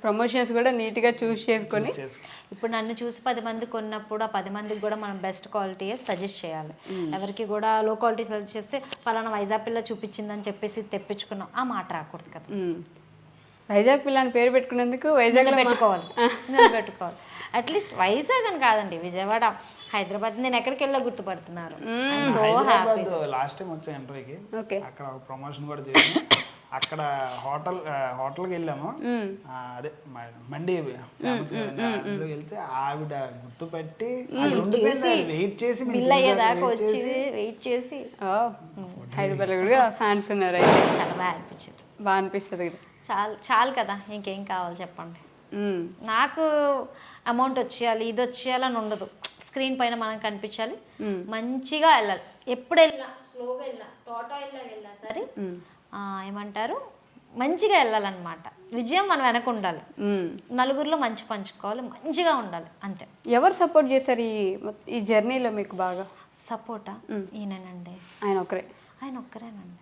ప్రమోషన్స్ కూడా నీట్గా చూస్ చేసుకొని. ఇప్పుడు నన్ను చూసి 10 మంది కొన్నప్పుడు ఆ 10 మందికి కూడా మనం బెస్ట్ క్వాలిటీ సజెస్ట్ చేయాలి. ఎవరికి కూడా లో క్వాలిటీ సజెస్ట్ చేస్తే ఫలానా వైజాగ్ పిల్ల చూపించిందని చెప్పేసి తెప్పించుకున్నాం ఆ మాట రాకూడదు కదా. వైజాగ్ పిల్ల అని పేరు పెట్టుకున్నందుకు వైజాగ్ పెట్టుకోవాలి. అట్లీస్ట్ వైజాగ్ అని కాదండి, విజయవాడ, హైదరాబాద్, నేను ఎక్కడికి వెళ్ళా గుర్తుపడుతున్నారు. So happy. లాస్ట్ టైం వచ్చా ఇంటర్వ్యూకి, అక్కడ ఒక ప్రమోషన్ కూడా చేసాము. అక్కడ హోటల్కి వెళ్ళాము, అదే మండి అందులోకి వెళ్తే ఆవిడ గుర్తుపెట్టి వెయిట్ చేసి బిల్ అయ్యేదాకా వచ్చి వెయిట్ చేసి హైదరాబాద్ కూడా ఫ్యాన్స్ ఉన్నారు. చాలా బాగా అనిపించింది. బాగా అనిపిస్తుంది. చాలు కదా, ఇంకేం కావాలి చెప్పండి. నాకు అమౌంట్ వచ్చేయాలి, ఇది వచ్చేయాలి అని ఉండదు. స్క్రీన్ పైన మనం కనిపించాలి, మంచిగా వెళ్ళాలి. ఎప్పుడు వెళ్ళినా స్లోగా వెళ్ళా, టోటో వెళ్ళా సరే ఏమంటారు, మంచిగా వెళ్ళాలన్నమాట. విజయం మనం వెనక ఉండాలి, నలుగురిలో మంచి పంచుకోవాలి, మంచిగా ఉండాలి, అంతే. ఎవరు సపోర్ట్ చేశారు ఈ జర్నీలో మీకు బాగా? సపోర్టా? ఈయనండి, ఆయన ఒక్కరేనండి.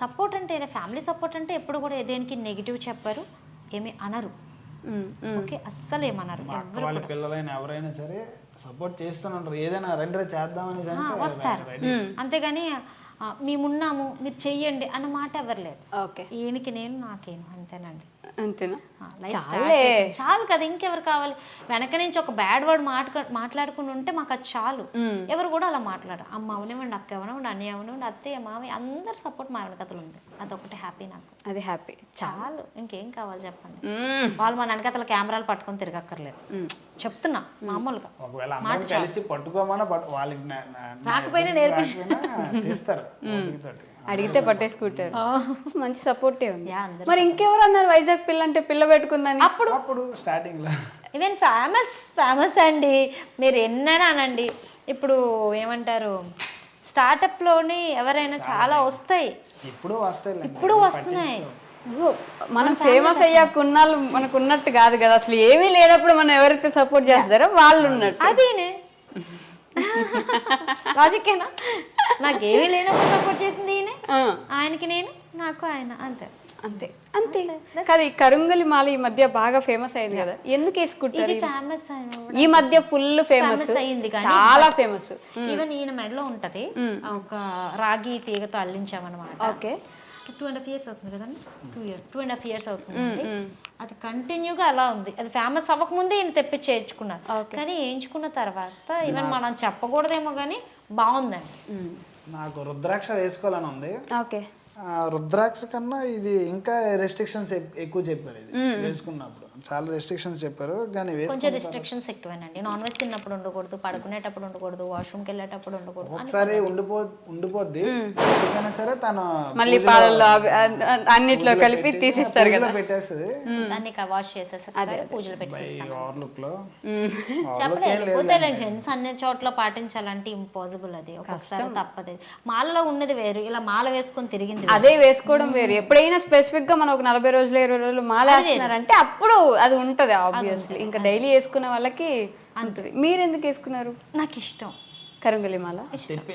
సపోర్ట్ అంటే ఫ్యామిలీ సపోర్ట్ అంటే ఎప్పుడు కూడా దేనికి నెగిటివ్ చెప్పారు, ఏమి అనరు. ఓకే, అస్సలు ఏమన్నారు. వాళ్ళ పిల్లలైనా ఎవరైనా సరే సపోర్ట్ చేస్తూనే ఉంటారు, ఏదైనా రెండు చేద్దామని వస్తారు. అంతేగాని మేమున్నాము మీరు చెయ్యండి అన్న మాట ఎవరు లేదు. ఓకే, ఈయనకి నేను నాకేను, అంతేనండి. అంతేనా? చాలు కదా, ఇంకెవరు కావాలి? వెనక నుంచి ఒక బ్యాడ్ వర్డ్ మాట్లాడుకుని ఉంటే మాకు అది చాలు. ఎవరు కూడా అలా మాట్లాడరు. అమ్మ అవనివ్వండి, అక్క అవనివ్వండి, అన్నయ్య అవనివ్వండి, అత్తయ్య మావి అందరు సపోర్ట్ మా వెనకతలు ఉంది. అదొకటి హ్యాపీ నాకు. అది హ్యాపీ చాలు, ఇంకేం కావాలి చెప్పండి. వాళ్ళు మా వెనకతల కెమెరాలు పట్టుకొని తిరగక్కర్లేదు, చెప్తున్నా మామూలుగా. రాకపోయినా నేర్పిస్తారు, అడిగితే పట్టేసుకుంటారు. మంచి సపోర్టే ఉంది. మరి ఇంకెవరు అన్నారు వైజాగ్ పిల్ల అంటే పిల్ల పెట్టుకుందని? అప్పుడు స్టార్టింగ్ లో ఈవెన్ ఫేమస్ అండి, మీరు ఎన్నైనా అనండి. ఇప్పుడు ఏమంటారు, స్టార్టప్ లోని ఎవరైనా చాలా వస్తాయి, ఇప్పుడు వస్తున్నాయి. మనం ఫేమస్ అయ్యాక ఉన్నాళ్ళు మనకు ఉన్నట్టు కాదు కదా, అసలు ఏమీ లేనప్పుడు మనం ఎవరైతే సపోర్ట్ చేస్తారో వాళ్ళు ఉన్నట్టు. అదేనే లాజిక్కేనా? నాకేమీ లేనప్పుడు సపోర్ట్ చేసింది ఈయన, ఆయనకి నేను, నాకు ఆయన, అంతే అంతే అంతే కదా. ఈ కరుంగలి మాల ఈ మధ్య బాగా ఫేమస్ అయింది కదా, ఎందుకు వేసుకుంటారు? ఫేమస్ ఈ మధ్య ఫుల్ ఫేమస్ అయింది, చాలా ఫేమస్. ఈవెన్ ఈయన మెడలో ఉంటది ఒక రాగి తీగతో అల్లించామన్నమాట. ఓకే, 2.5 years అవుతుంది కదండి, 2.5 years అవుతుంది. అది కంటిన్యూగా అలా ఉంది. అది ఫేమస్ అవ్వకముందే ఈయన తెప్పి చేయించుకున్నారు, కానీ వేయించుకున్న తర్వాత ఈవెన్ మనం చెప్పకూడదేమో కానీ బాగుందండి. నాకు రుద్రాక్ష వేసుకోవాలని ఉంది. ఓకే, రుద్రాక్ష కన్నా ఇది ఇంకా రెస్ట్రిక్షన్స్ ఎక్కువ చెప్పారు. ఇది వేసుకున్నప్పుడు చాలా రెస్ట్రిక్షన్స్ చెప్పారు, కానీ కొంచెం రెస్ట్రిక్షన్స్ ఎక్కువేనండి. నాన్ వెజ్ తిన్నప్పుడు ఉండకూడదు, పడుకునేటప్పుడు ఉండకూడదు, వాష్రూమ్కి వెళ్ళేటప్పుడు ఉండకూడదు. ఒకసారి ఉండిపోద్ది సరే, తను మళ్ళీ పాలల్లో అన్నిట్లో కలిపి తీసిస్తారు కదా, పెట్టేస్తుంది. దాన్ని వాష్ చేసేసి పూజలు పెట్టేస్తాను. చెప్పలేదు, జెంట్స్ అన్ని చోట్ల పాటించాలంటే ఇంపాసిబుల్, అది ఒక్కొక్కసారి తప్పదు. మాలలో ఉన్నది వేరు, ఇలా మాల వేసుకొని తిరిగింది అదే వేసుకోవడం వేరు. ఎప్పుడైనా స్పెసిఫిక్ గా మనం ఒక 40 రోజులు 20 రోజులు మాల వేస్తున్నారంటే అప్పుడు అది ఉంటది ఆబ్వియస్లీ. ఇంకా డైలీ వేసుకునే వాళ్ళకి అంతది. మీరు ఎందుకు వేసుకున్నారు? నాకు ఇష్టం కరుంగలి మాల.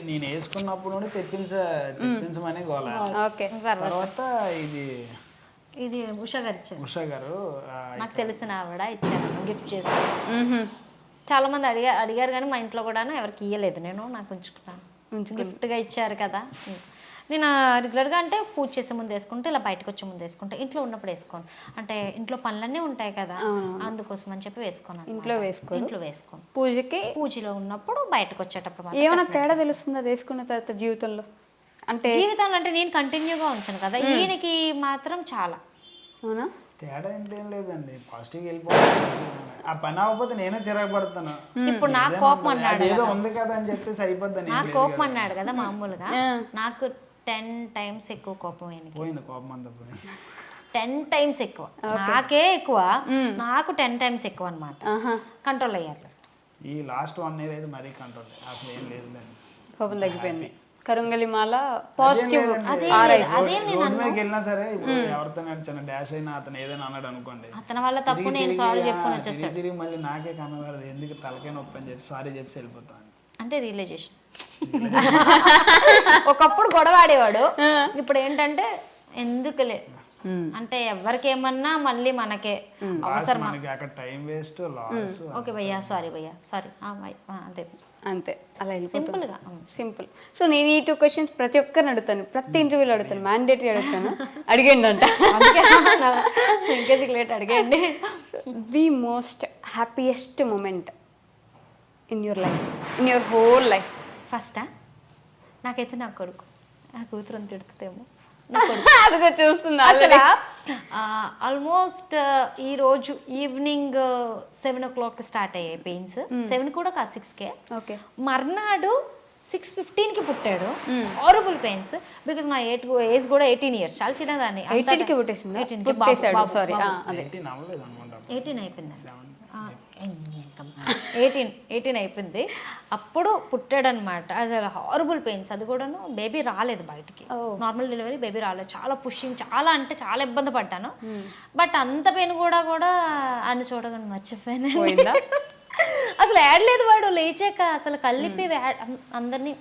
నేను వేసుకున్నప్పుడు తెప్పించమని గోల. ఓకే, తర్వాత ఇది ఉషా గారు ఇచ్చారు. ఉషా గారు నాకు తెలిసిన ఆవిడ ఇచ్చాను, గిఫ్ట్ చేశాను. చాలా మంది అడిగారు కానీ మా ఇంట్లో కూడా ఎవరికి ఇయ్యలేదు, నేను నాకు ఉంచుకున్నాను. గిఫ్ట్గా ఇచ్చారు కదా, నేను రెగ్యులర్గా అంటే పూజ చేసే ముందు వేసుకుంటే ఇలా బయటకు వచ్చే ముందు వేసుకుంటే ఇంట్లో ఉన్నప్పుడు వేసుకోను అంటే ఇంట్లో పనులన్నీ ఉంటాయి కదా అందుకోసం అని చెప్పి వేసుకోను ఇంట్లో వేసుకోను పూజలో ఉన్నప్పుడు బయటకు వచ్చేటప్పుడు మాత్రం ఏమైనా తేడా తెలుస్తుంది అది వేసుకున్న తర్వాత జీవితంలో? అంటే జీవితంలో అంటే నేను కంటిన్యూగా ఉంచాను కదా ఈయనకి మాత్రం చాలా. అవునా? తేడా ఏం లేదండి, పాజిటివ్ వెళ్ళిపోతాను. ఆ పని అవ్వకపోతే నేనే చిరాకు పడతాను. ఇప్పుడు నాకు కోపం అన్నాడు ఏదో ఉంది కదా అని చెప్పేసి అయిపోద్దని. నాకు కోపం అన్నాడు కదా మామూలుగా, నాకు 10 times ఎక్కువ కోపం ఆయనకి. పోయింది కోపం అంతా పోయింది. 10 times ఎక్కువ, నాకే ఎక్కువ, నాకు 10 times ఎక్కువ అనమాట. కంట్రోల్ అయ్యారు. ఈ లాస్ట్ 1 year అయితే మరీ కంట్రోల్, అసలు ఏం లేదు. కోపం తగ్గిపోయింది. కరుంగలి మాల పాజిటివ్. వెళ్ళినా సరే ఇప్పుడు ఎవరితో చిన్న డాష్ అయినా అతను ఏదైనా అన్నాడు అనుకోండి, అతని వల్ల తప్పు నేను సారీ చెప్పుకొని వచ్చేస్తాడు. తిరిగి మళ్ళీ నాకే కనబడదు, ఎందుకు తలకే నొప్పి అని చెప్పి సారీ చెప్పి వెళ్ళిపోతాను. అంటే రియలైజేషన్. ఒకప్పుడు గొడవ ఆడేవాడు, ఇప్పుడు ఏంటంటే ఎందుకులే అంటే ఎవరికి ఏమన్నా మళ్ళీ మనకే అవసరం. అక్కడ టైం వేస్ట్, లాస్. ఓకే భయ్యా, సారీ భయ్యా, సారీ, అంతే అంతే, అలా సింపుల్ గా. సింపుల్. సో నేను ఈ 2 questions ప్రతి ఒక్కరిని అడుగుతాను, ప్రతి ఇంటర్వ్యూలో అడుగుతాను, మ్యాండేటరీ అడుగుతాను. అడిగండి అంట. ఇంకేది లేట్ అడిగండి. The most happiest moment in your life, in your whole life? ఫస్టా నాకైతే నా కొడుకు, నా కూతురు తిడుతుందేమో అదిగా చూస్తున్నా. అసలు ఆల్మోస్ట్ ఈ రోజు ఈవినింగ్ 7 o'clock స్టార్ట్ అయ్యాయి పెయిన్స్. 7 కూడా కాదు, 6కే. ఓకే. మర్నాడు 6:15కి పుట్టాడు. హారబుల్ పెయిన్స్, బికాస్ నా ఏజ్ కూడా 18 years, చాలా చిన్నదాన్ని. 18కి పుట్టేసింది. 18 అయిపోయింది. 18 అయిపోయింది అప్పుడు పుట్టాడనమాట. అసలు హారబుల్ పెయిన్స్, అది కూడాను బేబీ రాలేదు బయటికి, నార్మల్ డెలివరీ, బేబీ రాలేదు. చాలా పుషింగ్, చాలా అంటే చాలా ఇబ్బంది పడ్డాను. బట్ అంత పెయిన్ కూడా ఆయన చూడగానే మర్చిపోయాను. అసలు యాడ్ లేదు, వాడు లేచాక అసలు కలిపి అందరినీ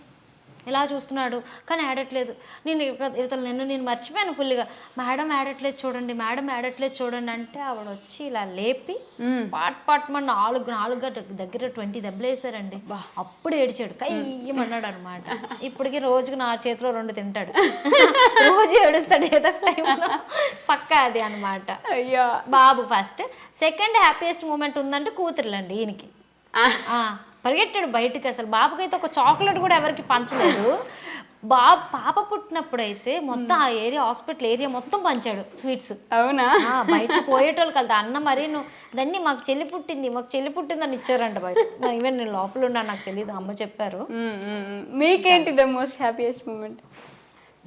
ఇలా చూస్తున్నాడు కానీ ఆడట్లేదు. నేను మర్చిపోయాను ఫుల్గా. మేడం ఆడట్లేదు చూడండి, మేడం ఆడట్లేదు చూడండి అంటే ఆవిడ వచ్చి ఇలా లేపి పాట్ మన 4 దగ్గర 20 దెబ్బలు వేసారండి. అప్పుడు ఏడిచాడు, కయ్యమన్నాడు అనమాట. ఇప్పటికి రోజుకి నా చేతిలో 2 తింటాడు. రోజు ఏడుస్తాడు ఏదో టైంలో, పక్కా అది అనమాట. బాబు ఫస్ట్. సెకండ్ హ్యాపీయెస్ట్ మూమెంట్ ఉందంటే కూతురులండి. ఈయనకి పరిగెట్టాడు బయటకు. అసలు బాబుకైతే ఒక చాక్లెట్ కూడా ఎవరికి పంచలేదు. పాప పుట్టినప్పుడు అయితే మొత్తం ఆ ఏరియా, హాస్పిటల్ ఏరియా మొత్తం పంచాడు స్వీట్స్. అవునా? బయట పోయేటోళ్ళు కదా, అన్న మరి దాన్ని మాకు చెల్లి పుట్టింది అని ఇచ్చారంట బయట. ఈవెన్ నేను లోపల ఉన్నా, నాకు తెలియదు, అమ్మ చెప్పారు. మీకేంటి ద మోస్ట్ హ్యాపీయెస్ట్ మూమెంట్?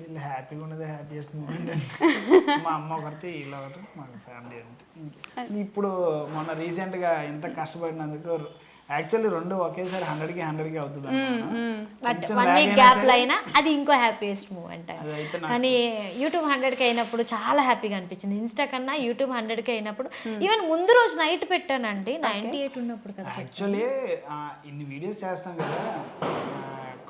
వీళ్ళు హ్యాపీగా ఉన్నది హ్యాపీయెస్ట్ మూమెంట్ అండి. మా అమ్మ ఒకటి, వీళ్ళు ఒకటి, మా ఫ్యామిలీ అంతే. ఇప్పుడు మొన్న రీసెంట్గా ఇంత కష్టపడినందుకు యాక్చువల్లీ 2 ఒకేసారి 100కి అవుతుంది. బట్ 1 week గ్యాప్ అయినా అది ఇంకో హ్యాపీయెస్ట్ మూమెంట్. కానీ యూట్యూబ్ 100కి అయినప్పుడు చాలా హ్యాపీగా అనిపించింది. ఇన్స్టా కన్నా యూట్యూబ్ 100కి అయినప్పుడు. ఈవెన్ ముందు రోజు నైట్ పెట్టానండి, 98 ఉన్నప్పుడు కదా. యాక్చువల్లీ ఇన్ని వీడియోస్ చేస్తాం కదా,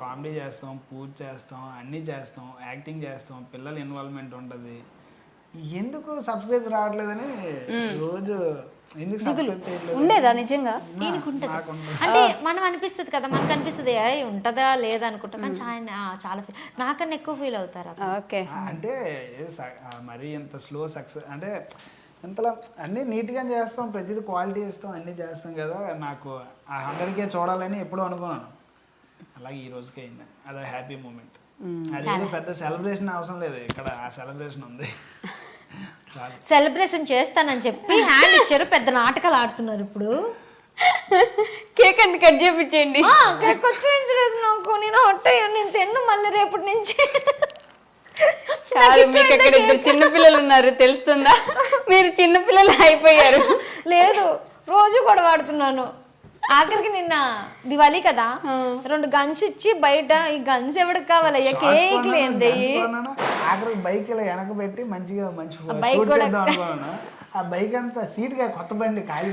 కామెడీ చేస్తాం, పూజ చేస్తాం, అన్నీ చేస్తాం, యాక్టింగ్ చేస్తాం, పిల్లల ఇన్వాల్వ్మెంట్ ఉంటుంది. ఎందుకు సబ్స్క్రైబ్ రావట్లేదని రోజు ఎందుకు సబ్స్క్రైబ్ చేయట్లేదు ఉండేదా నిజంగా? అంటే మనం అనిపిస్తుంది కదా, మనకు అనిపిస్తుంది ఉంటుందా లేదా అనుకుంటా, కానీ చాలా నాకన్నా ఎక్కువ ఫీల్ అవుతారు. ఓకే. అంటే మరీ ఎంత స్లో సక్సెస్ అంటే ఎంతలా అన్నీ నీట్గా చేస్తాం, ప్రతిదీ క్వాలిటీ ఇస్తాం, అన్నీ చేస్తాం కదా. నాకు ఆ 100కే చూడాలని ఎప్పుడూ అనుకున్నాను, అలాగే ఈ రోజుకి అయింది. అదే హ్యాపీ మూమెంట్. అదేదో పెద్ద సెలబ్రేషన్ అవసరం లేదు, ఇక్కడ ఆ సెలబ్రేషన్ ఉంది. సెలబ్రేషన్ చేస్తానని చెప్పి హ్యాండ్ ఇచ్చారు, పెద్ద నాటకాలు ఆడుతున్నారు. ఇప్పుడు కేక్ అంటే కట్ చేయించండి. కేక్ వచ్చేయించలేదు నాకు, నేను హొట్ట నేను తిన్ను మళ్ళీ రేపటి నుంచి. మీకు అక్కడ 2 చిన్నపిల్లలు ఉన్నారు తెలుస్తుందా? మీరు చిన్నపిల్లలు అయిపోయారు. లేదు, రోజు కూడా వాడుతున్నాను. ఆఖరికి నిన్న దివాళీ కదా, 2 గన్స్ ఇచ్చి బయట, ఈ గన్స్ ఎవరికి కావాలి, కేక్ లేండి. ఆఖరికి బైక్ ఇలా వెనక పెట్టి మంచిగా మంచి బైక్ కూడా ఆ బైక్ అంతా సీట్ గా కొత్త బండి ఖాళీ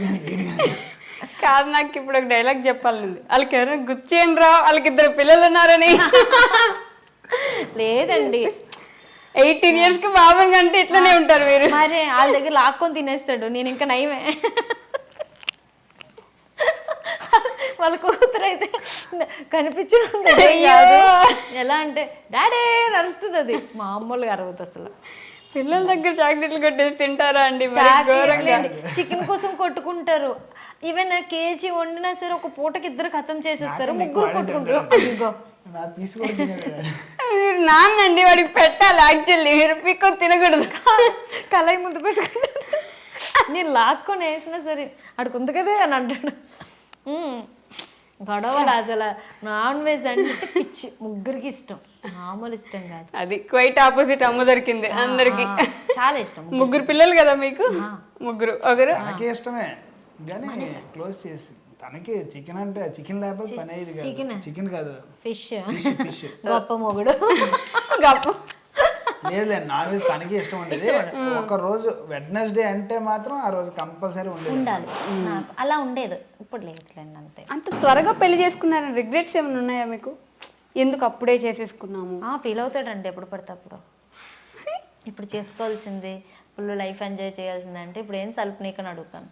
కాదు. నాకు ఇప్పుడు ఒక డైలాగ్ చెప్పాలి, వాళ్ళకి ఎవరైనా గుర్చేయండి రా, వాళ్ళకి 2 పిల్లలు ఉన్నారని. లేదండి, 18 years కి బాబు అంటే ఇట్లానే ఉంటారు మీరు. మరి వాళ్ళ దగ్గర లాక్కొని తినేస్తాడు, నేను ఇంకా నయమే. వాళ్ళ కూతురు అయితే కనిపించడం ఎలా అంటే డాడీ అరుస్తుంది, అది మామూలుగా అరవదు అసలు. పిల్లల దగ్గర చాక్లెట్లు కొట్టేసి తింటారా అండి? మరి ఘోరంగా. చికెన్ కోసం కొట్టుకుంటారు. ఈవెన్ కేజీ వండినా సరే ఒక పూటకి ఇద్దరు ఖతం చేసేస్తారు, ముగ్గురు కొట్టుకుంటారు. అదిగో నా పీస్ కూడా తినడు. మీరు నాన్నండి, వాడికి పెట్టాలి యాక్చువల్లీ. మీరు పీక్కొని తినకూడదు. కళాయి ముందు పెట్టుకుంటారు. నేను లాక్కొని వేసినా సరే అడుగు ఉంది కదా అని అంటాడు. గొడవలు అసలు. నాన్ వెజ్ అంటే పిచ్చి, ముగ్గురికి ఇష్టం, మామూలు ఇష్టం కాదు. అది క్వైట్ ఆపోజిట్ అమ్మ దొరికింది అందరికి. చాలా ఇష్టం. ముగ్గురు పిల్లలు కదా మీకు? ముగ్గురు. ఒకరు తనకే ఇష్టమే కానీ క్లోజ్ చేసి, తనకి చికెన్ అంటే చికెన్ లేకపోతే పని అయ్యేది కాదు. చికెన్ కాదు, ఫిష్. ఫిష్. గొప్ప మొగుడు. గొప్ప. లేదులేండి, నాన్ వెజ్ తనకి ఇష్టం ఉండేది. ఒక రోజు వెడ్నెస్డే అంటే మాత్రం ఆ రోజు కంపల్సరీ ఉండాలి. నాకు అలా ఉండేది, ఇప్పుడు లేదులేండి అంతే. అంత త్వరగా పెళ్లి చేసుకున్నారని రిగ్రెట్స్ ఏమైనా ఉన్నాయా మీకు? ఎందుకు అప్పుడే చేసేసుకున్నాము? ఫీల్ అవుతాడండి ఎప్పుడు పడితే అప్పుడు. ఇప్పుడు చేసుకోవాల్సింది, ఫుల్ లైఫ్ ఎంజాయ్ చేయాల్సింది అంటే ఇప్పుడు ఏం సల్పు నీకని అడుగుతాను.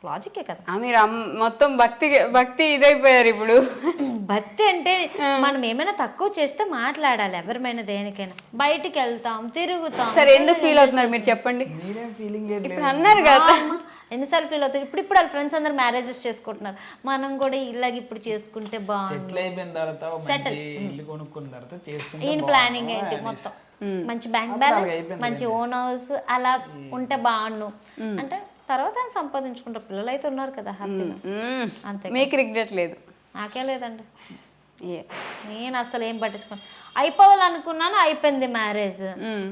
లాజికే కదా. మీరు మొత్తం భక్తి ఇదైపోయారు ఇప్పుడు. భక్తి అంటే మనం ఏమైనా తక్కువ చేస్తే మాట్లాడాలి, ఎవరిమైనా దేనికైనా. బయటికి వెళ్తాం, తిరుగుతాం. సరే, ఎందుకు ఫీల్ అవుతున్నారు మీరు చెప్పండి. మీరేం ఫీలింగ్ ఇప్పుడు అన్నారు కదా, ఎన్నిసార్లు ఫీల్ అవుతుంది. ఇప్పుడు వాళ్ళ ఫ్రెండ్స్ అందరు మ్యారేజెస్ చేసుకుంటున్నారు, మనం కూడా ఇలాగ ఇప్పుడు చేసుకుంటే బాగుంది. సెటిల్ అయిపోయిన తర్వాత ఇల్లు కొనుక్కున్న తర్వాత చేసుకుంటే ఈయన ప్లానింగ్ ఏంటి మొత్తం, మంచి బ్యాంక్ బ్యాలెన్స్, మంచి ఓన్ హౌస్ అలా ఉంటే బాగుండు అంటే తర్వాత ఆయన సంపాదించుకుంటారు. పిల్లలు అయితే ఉన్నారు కదా హ్యాపీగా, అంతే. మీకు రిగ్రెట్ లేదు? నాకే లేదండి. నేను అసలు ఏం పట్టించుకోను. అయిపోవాలనుకున్నాను, అయిపోయింది మ్యారేజ్.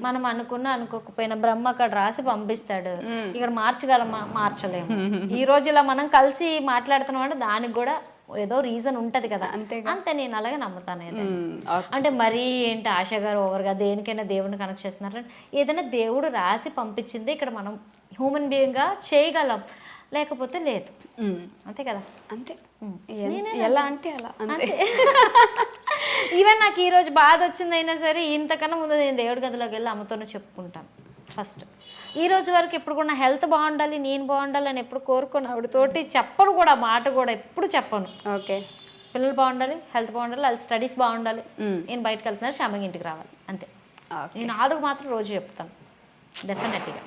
మనం అనుకోకపోయినా బ్రహ్మ అక్కడ రాసి పంపిస్తాడు. ఇక్కడ మార్చగలమా? మార్చలేము. ఈ రోజు ఇలా మనం కలిసి మాట్లాడుతున్నాం అంటే దానికి కూడా ఏదో రీజన్ ఉంటది కదా, అంతే. నేను అలాగే నమ్ముతాను. అంటే మరీ ఏంటి ఆశ గారు ఓవర్గా దేనికైనా దేవుడిని కనెక్ట్ చేస్తున్నారు. ఏదైనా దేవుడు రాసి పంపించింది ఇక్కడ మనం హ్యూమన్ బీయింగ్గా చేయగలం, లేకపోతే లేదు. అంతే కదా, అంతే. ఎలా అంటే అలా అంతే. ఈవెన్ నాకు ఈరోజు బాధ వచ్చిందైనా సరే ఇంతకన్నా ముందు నేను దేవుడి గదిలోకి వెళ్ళి అమ్మతోనే చెప్పుకుంటాను ఫస్ట్. ఈ రోజు వరకు ఎప్పుడు కూడా నా హెల్త్ బాగుండాలి, నేను బాగుండాలి అని ఎప్పుడు కోరుకోను. ఆవిడతోటి చెప్పను కూడా, మాట కూడా ఎప్పుడు చెప్పను. ఓకే, పిల్లలు బాగుండాలి, హెల్త్ బాగుండాలి, వాళ్ళ స్టడీస్ బాగుండాలి, నేను బయటకు వెళ్తున్నాను, శ్యామంగా ఇంటికి రావాలి, అంతే. నేను ఆవిడకు మాత్రం రోజు చెప్తాను డెఫినెట్గా.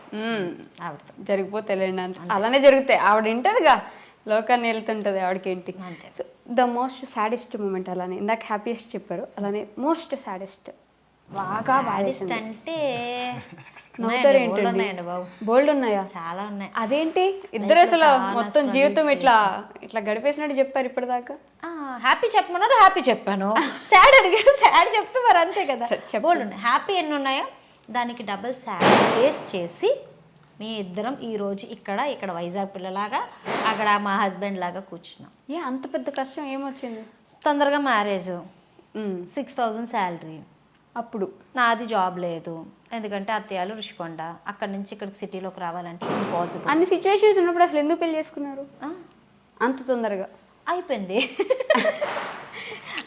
ఆవిడతో జరిగిపోతేలేండి అంతే, అలానే జరుగుతాయి. ఆవిడ వింటదిగా, లోకాన్ని వెళ్తుంటది ఆవిడకి ఏంటి. అంతే. ద మోస్ట్ సాడెస్ట్ మూమెంట్ అలానే ఇందాక హ్యాపీయెస్ట్ చెప్పారు, అలానే మోస్ట్ సాడెస్ట్ బాగా బాడెస్ట్ అంటే ఉన్నాయండి బాబు, బోల్డ్ ఉన్నాయా? చాలా ఉన్నాయి. అదేంటి ఇద్దరు అసలు మొత్తం జీవితం ఇట్లా ఇట్లా గడిపేసినట్టు చెప్పారు ఇప్పటిదాకా. హ్యాపీ చెప్పమన్నారు, హ్యాపీ చెప్పాను. సాడ్ అడిగారు, సాడ్ చెప్తే మరి అంతే కదా. బోల్డ్ ఉన్నాయి. హ్యాపీ ఎన్ని ఉన్నాయో దానికి డబుల్ సాడ్ ఫేస్ చేసి మీ ఇద్దరం ఈరోజు ఇక్కడ వైజాగ్ పిల్లలాగా, అక్కడ మా హస్బెండ్ లాగా కూర్చున్నాం. అంత పెద్ద కష్టం ఏమొచ్చింది? తొందరగా మ్యారేజ్, 6,000 శాలరీ. అప్పుడు నాది జాబ్ లేదు, ఎందుకంటే అత్తయ్యలు రుషికొండ, అక్కడి నుంచి ఇక్కడికి సిటీలోకి రావాలంటే ఇంపాసిబుల్. అన్ని సిచ్యువేషన్స్ ఉన్నప్పుడు అసలు ఎందుకు పెళ్లి చేసుకున్నారు అంత తొందరగా? అయిపోయింది,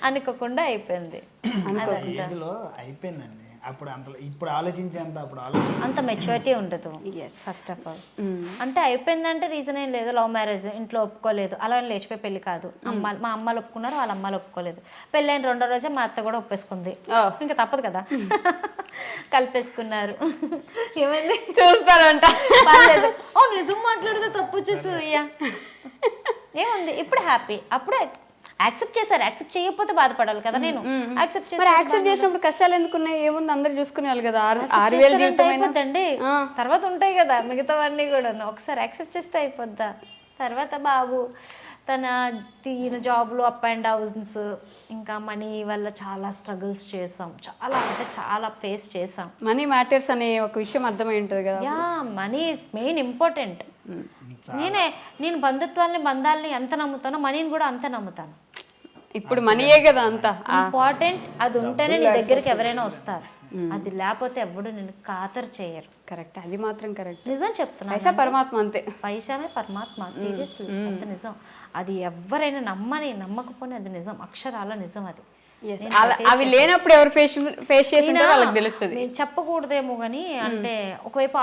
అనుకోకుండా అయిపోయింది. అయిపోయిందండి. ఇప్పుడు అంత మెచ్యూరిటీ ఉండదు ఫస్ట్ ఆఫ్ ఆల్. అంటే అయిపోయిందంటే రీజన్ ఏం లేదు, లవ్ మ్యారేజ్, ఇంట్లో ఒప్పుకోలేదు, అలా లేచిపోయి పెళ్లి కాదు. మా అమ్మాలు ఒప్పుకున్నారు, వాళ్ళ అమ్మాలు ఒప్పుకోలేదు. పెళ్ళైన 2వ రోజే మా అత్త కూడా ఒప్పేసుకుంది, ఇంకా తప్పదు కదా, కలిపేసుకున్నారు. ఏమైంది చూస్తారంట, పర్లేదు. నిజం మాట్లాడితే తప్పు వచ్చేస్తుంది అయ్యా. ఏముంది, ఇప్పుడు హ్యాపీ. అప్పుడే యాక్సెప్ట్ చేశారు, యాక్సెప్ట్ చేయకపోతే బాధపడాలి కదా. నేను యాక్సెప్ట్ చేసినప్పుడు కష్టాలు ఎందుకున్నాయి? ఏముంది, అందరు చూసుకునేవాళ్ళు కదా. 6,000 జీవితం అయిపోద్దండి, తర్వాత ఉంటాయి కదా మిగతావన్నీ కూడా. ఒకసారి యాక్సెప్ట్ చేస్తే అయిపోద్దా. తర్వాత బాబు ఈయన జాబ్లో అప్ అండ్ డౌన్స్, ఇంకా మనీ వల్ల చాలా స్ట్రగుల్స్ చేసాం, చాలా అంటే చాలా ఫేస్ చేసాం. మనీ మ్యాటర్స్ అనే ఒక విషయం అర్థమై ఉంటుంది కదా. Money is main important. నేను బంధాలని ఎంత నమ్ముతానో మనీని కూడా అంత నమ్ముతాను. ఇప్పుడు మనీయే కదా అంత ఇంపార్టెంట్. అది ఉంటేనే నీ దగ్గరికి ఎవరైనా వస్తారు, అది లేకపోతే ఎవడు నేను ఖాతరు చేయరు. కరెక్ట్, అది మాత్రం కరెక్ట్. నిజం చెప్తున్నా, పైసా పరమాత్మ అంతే. పైసామే పరమాత్మ, సీరియస్లీ అంత నిజం. అది ఎవరైనా నమ్మకపోయినా అది నిజం, అక్షరాల నిజం అది. అవి లేనప్పుడు ఎవరు ఫేస్ చేసినా వాళ్ళకి తెలుస్తుంది. నేను చెప్పకూడదేమో కానీ అంటే ఒకవైపు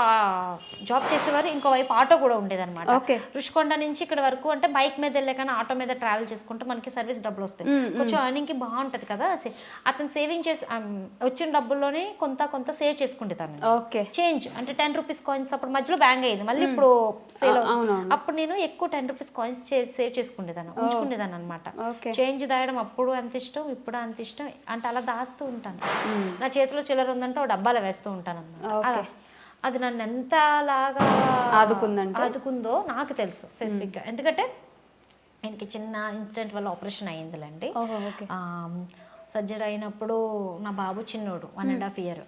జాబ్ చేసేవారు, ఇంకోవైపు ఆటో కూడా ఉండేదన్నమాట. రుషికొండ నుంచి ఇక్కడ వరకు అంటే బైక్ మీద వెళ్ళే కానీ ఆటో మీద ట్రావెల్ చేసుకుంటే మనకి సర్వీస్ డబ్బులు వస్తాయి, కొంచెం ఎర్నింగ్ కి బాగుంటది కదా. అతను సేవింగ్ చేసి వచ్చిన డబ్బుల్లోనే కొంత సేవ్ చేసుకుంటేదాన్ని. చేంజ్ అంటే 10 రూపీస్ కాయిన్స్ అప్పుడు మధ్యలో బ్యాంగ్ అయ్యింది, మళ్ళీ ఇప్పుడు సేల్. అప్పుడు నేను ఎక్కువ 10 రూపీస్ కాయిన్స్ సేవ్ చేసుకునేదాన్ని, ఉంచుకునేదాన్ని అనమాట. చేంజ్ దాయడం అప్పుడు అంత ఇష్టం, ఇప్పుడు అంత ఇష్టం. అంటే అలా దాస్తూ ఉంటాను. నా చేతిలో చిల్లర ఉందంటే ఒక డబ్బాలో వేస్తూ ఉంటాను అన్నమాట. అలా అది నన్ను ఎంతలాగా ఆదుకుందో నాకు తెలుసు స్పెసిఫిక్ గా. ఎందుకంటే ఆయనకి చిన్న ఇన్సిడెంట్ వల్ల ఆపరేషన్ అయ్యిందిలేండి. సర్జరీ అయినప్పుడు నా బాబు చిన్నోడు 1.5 years.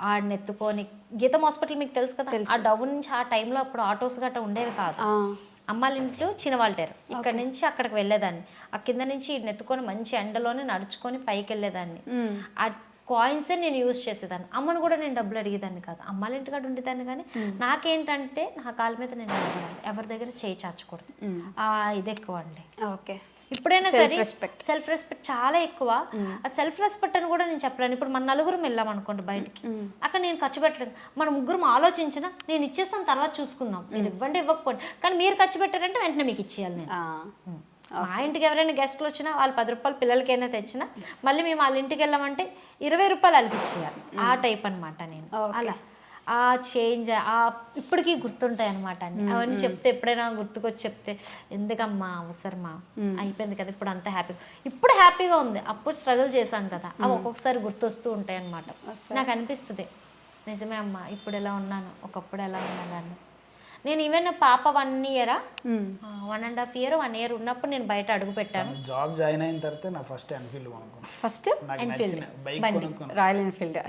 ఆడిని ఎత్తుకొని గీతం హాస్పిటల్ మీకు తెలుసు కదా, ఆ డౌన్ నుంచి ఆ టైంలో అప్పుడు ఆటోస్ గట్రా ఉండేవి కాదు. అమ్మాళ్ళ ఇంట్లో చిన్నవాళ్ళారు, ఇక్కడ నుంచి అక్కడికి వెళ్ళేదాన్ని. ఆ కింద నుంచి ఎత్తుకొని మంచి ఎండలోనే నడుచుకొని పైకి వెళ్ళేదాన్ని. ఆ కాయిన్సే నేను యూజ్ చేసేదాన్ని. అమ్మను కూడా నేను డబ్బులు అడిగేదాన్ని కాదు, అమ్మాళ్ళ ఇంటికాడ ఉండేదాన్ని. కానీ నాకేంటంటే నా కాళ్ళ మీద నేను అడగాలి, ఎవరి దగ్గర చేయి చాచకూడదు. ఇది ఎక్కువ అండి. ఇప్పుడైనా సరే సెల్ఫ్ రెస్పెక్ట్ చాలా ఎక్కువ. ఆ సెల్ఫ్ రెస్పెక్ట్ అని కూడా నేను చెప్పలేను. ఇప్పుడు మన నలుగురం వెళ్ళాం అనుకోండి బయటికి, అక్కడ నేను ఖర్చు పెట్టలేను. మన ముగ్గురం ఆలోచించిన నేను ఇచ్చేస్తాను, తర్వాత చూసుకుందాం, మీరు ఇవ్వండి ఇవ్వకపోండి, కానీ మీరు ఖర్చు పెట్టారంటే వెంటనే మీకు ఇచ్చేయాలి నేను. మా ఇంటికి ఎవరైనా గెస్ట్లు వచ్చినా వాళ్ళు 10 రూపాయలు పిల్లలకైనా తెచ్చినా మళ్ళీ మేము వాళ్ళ ఇంటికి వెళ్ళామంటే 20 రూపాయలు వాళ్ళకి ఇచ్చేయాలి. ఆ టైప్ అనమాట నేను. అలా ఆ చేంజ్ ఇప్పటికీ గుర్తుంటాయి అనమాట అన్ని. అవన్నీ చెప్తే ఎప్పుడైనా గుర్తుకొచ్చి చెప్తే ఎందుకమ్మా అవసరమా, అయిపోయింది కదా ఇప్పుడు అంత హ్యాపీ. ఇప్పుడు హ్యాపీగా ఉంది, అప్పుడు స్ట్రగుల్ చేశాం కదా, అవి ఒక్కొక్కసారి గుర్తొస్తూ ఉంటాయి అనమాట. నాకు అనిపిస్తుంది నిజమే అమ్మా ఇప్పుడు ఎలా ఉన్నాను, ఒకప్పుడు ఎలా ఉన్నాను. నేను ఈవెన్ పాప 1 year 1.5 year 1 year ఉన్నప్పుడు నేను బయట అడుగు పెట్టాను. జాబ్ జాయిన్ అయిన తర్వాత నా ఫస్ట్ ఎన్ఫీల్డ్ కొనుక్కున్నాను. First Enfield royal Enfield.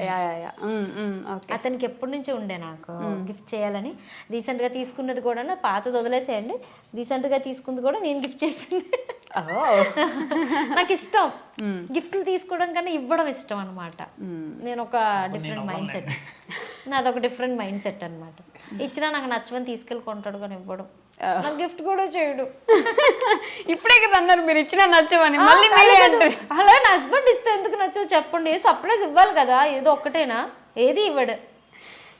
అతనికి ఎప్పటి నుంచి ఉండే నాకు గిఫ్ట్ చేయాలని. రీసెంట్గా తీసుకున్నది కూడా పాతది వదిలేసేయండి, రీసెంట్గా తీసుకుంది కూడా నేను గిఫ్ట్ చేసింది. నాకు ఇష్టం గిఫ్ట్లు తీసుకోవడం కన్నా ఇవ్వడం ఇష్టం అనమాట. నేను ఒక డిఫరెంట్ మైండ్ సెట్, నాదొక డిఫరెంట్ మైండ్ సెట్ అనమాట. ఇచ్చినా నాకు నచ్చమని తీసుకెళ్ళి కొంటాడు కానీ ఇవ్వడం, నాకు గిఫ్ట్ కూడా చేయడు. ఇప్పుడే కదా అన్నారు మీరు ఇచ్చినా నచ్చమని, మళ్ళీ అలా నా హస్బెండ్ ఇస్తే ఎందుకు నచ్చవు చెప్పండి, సర్ప్రైజ్ ఇవ్వాలి కదా, ఏదో ఒక్కటేనా, ఏది ఇవ్వడు.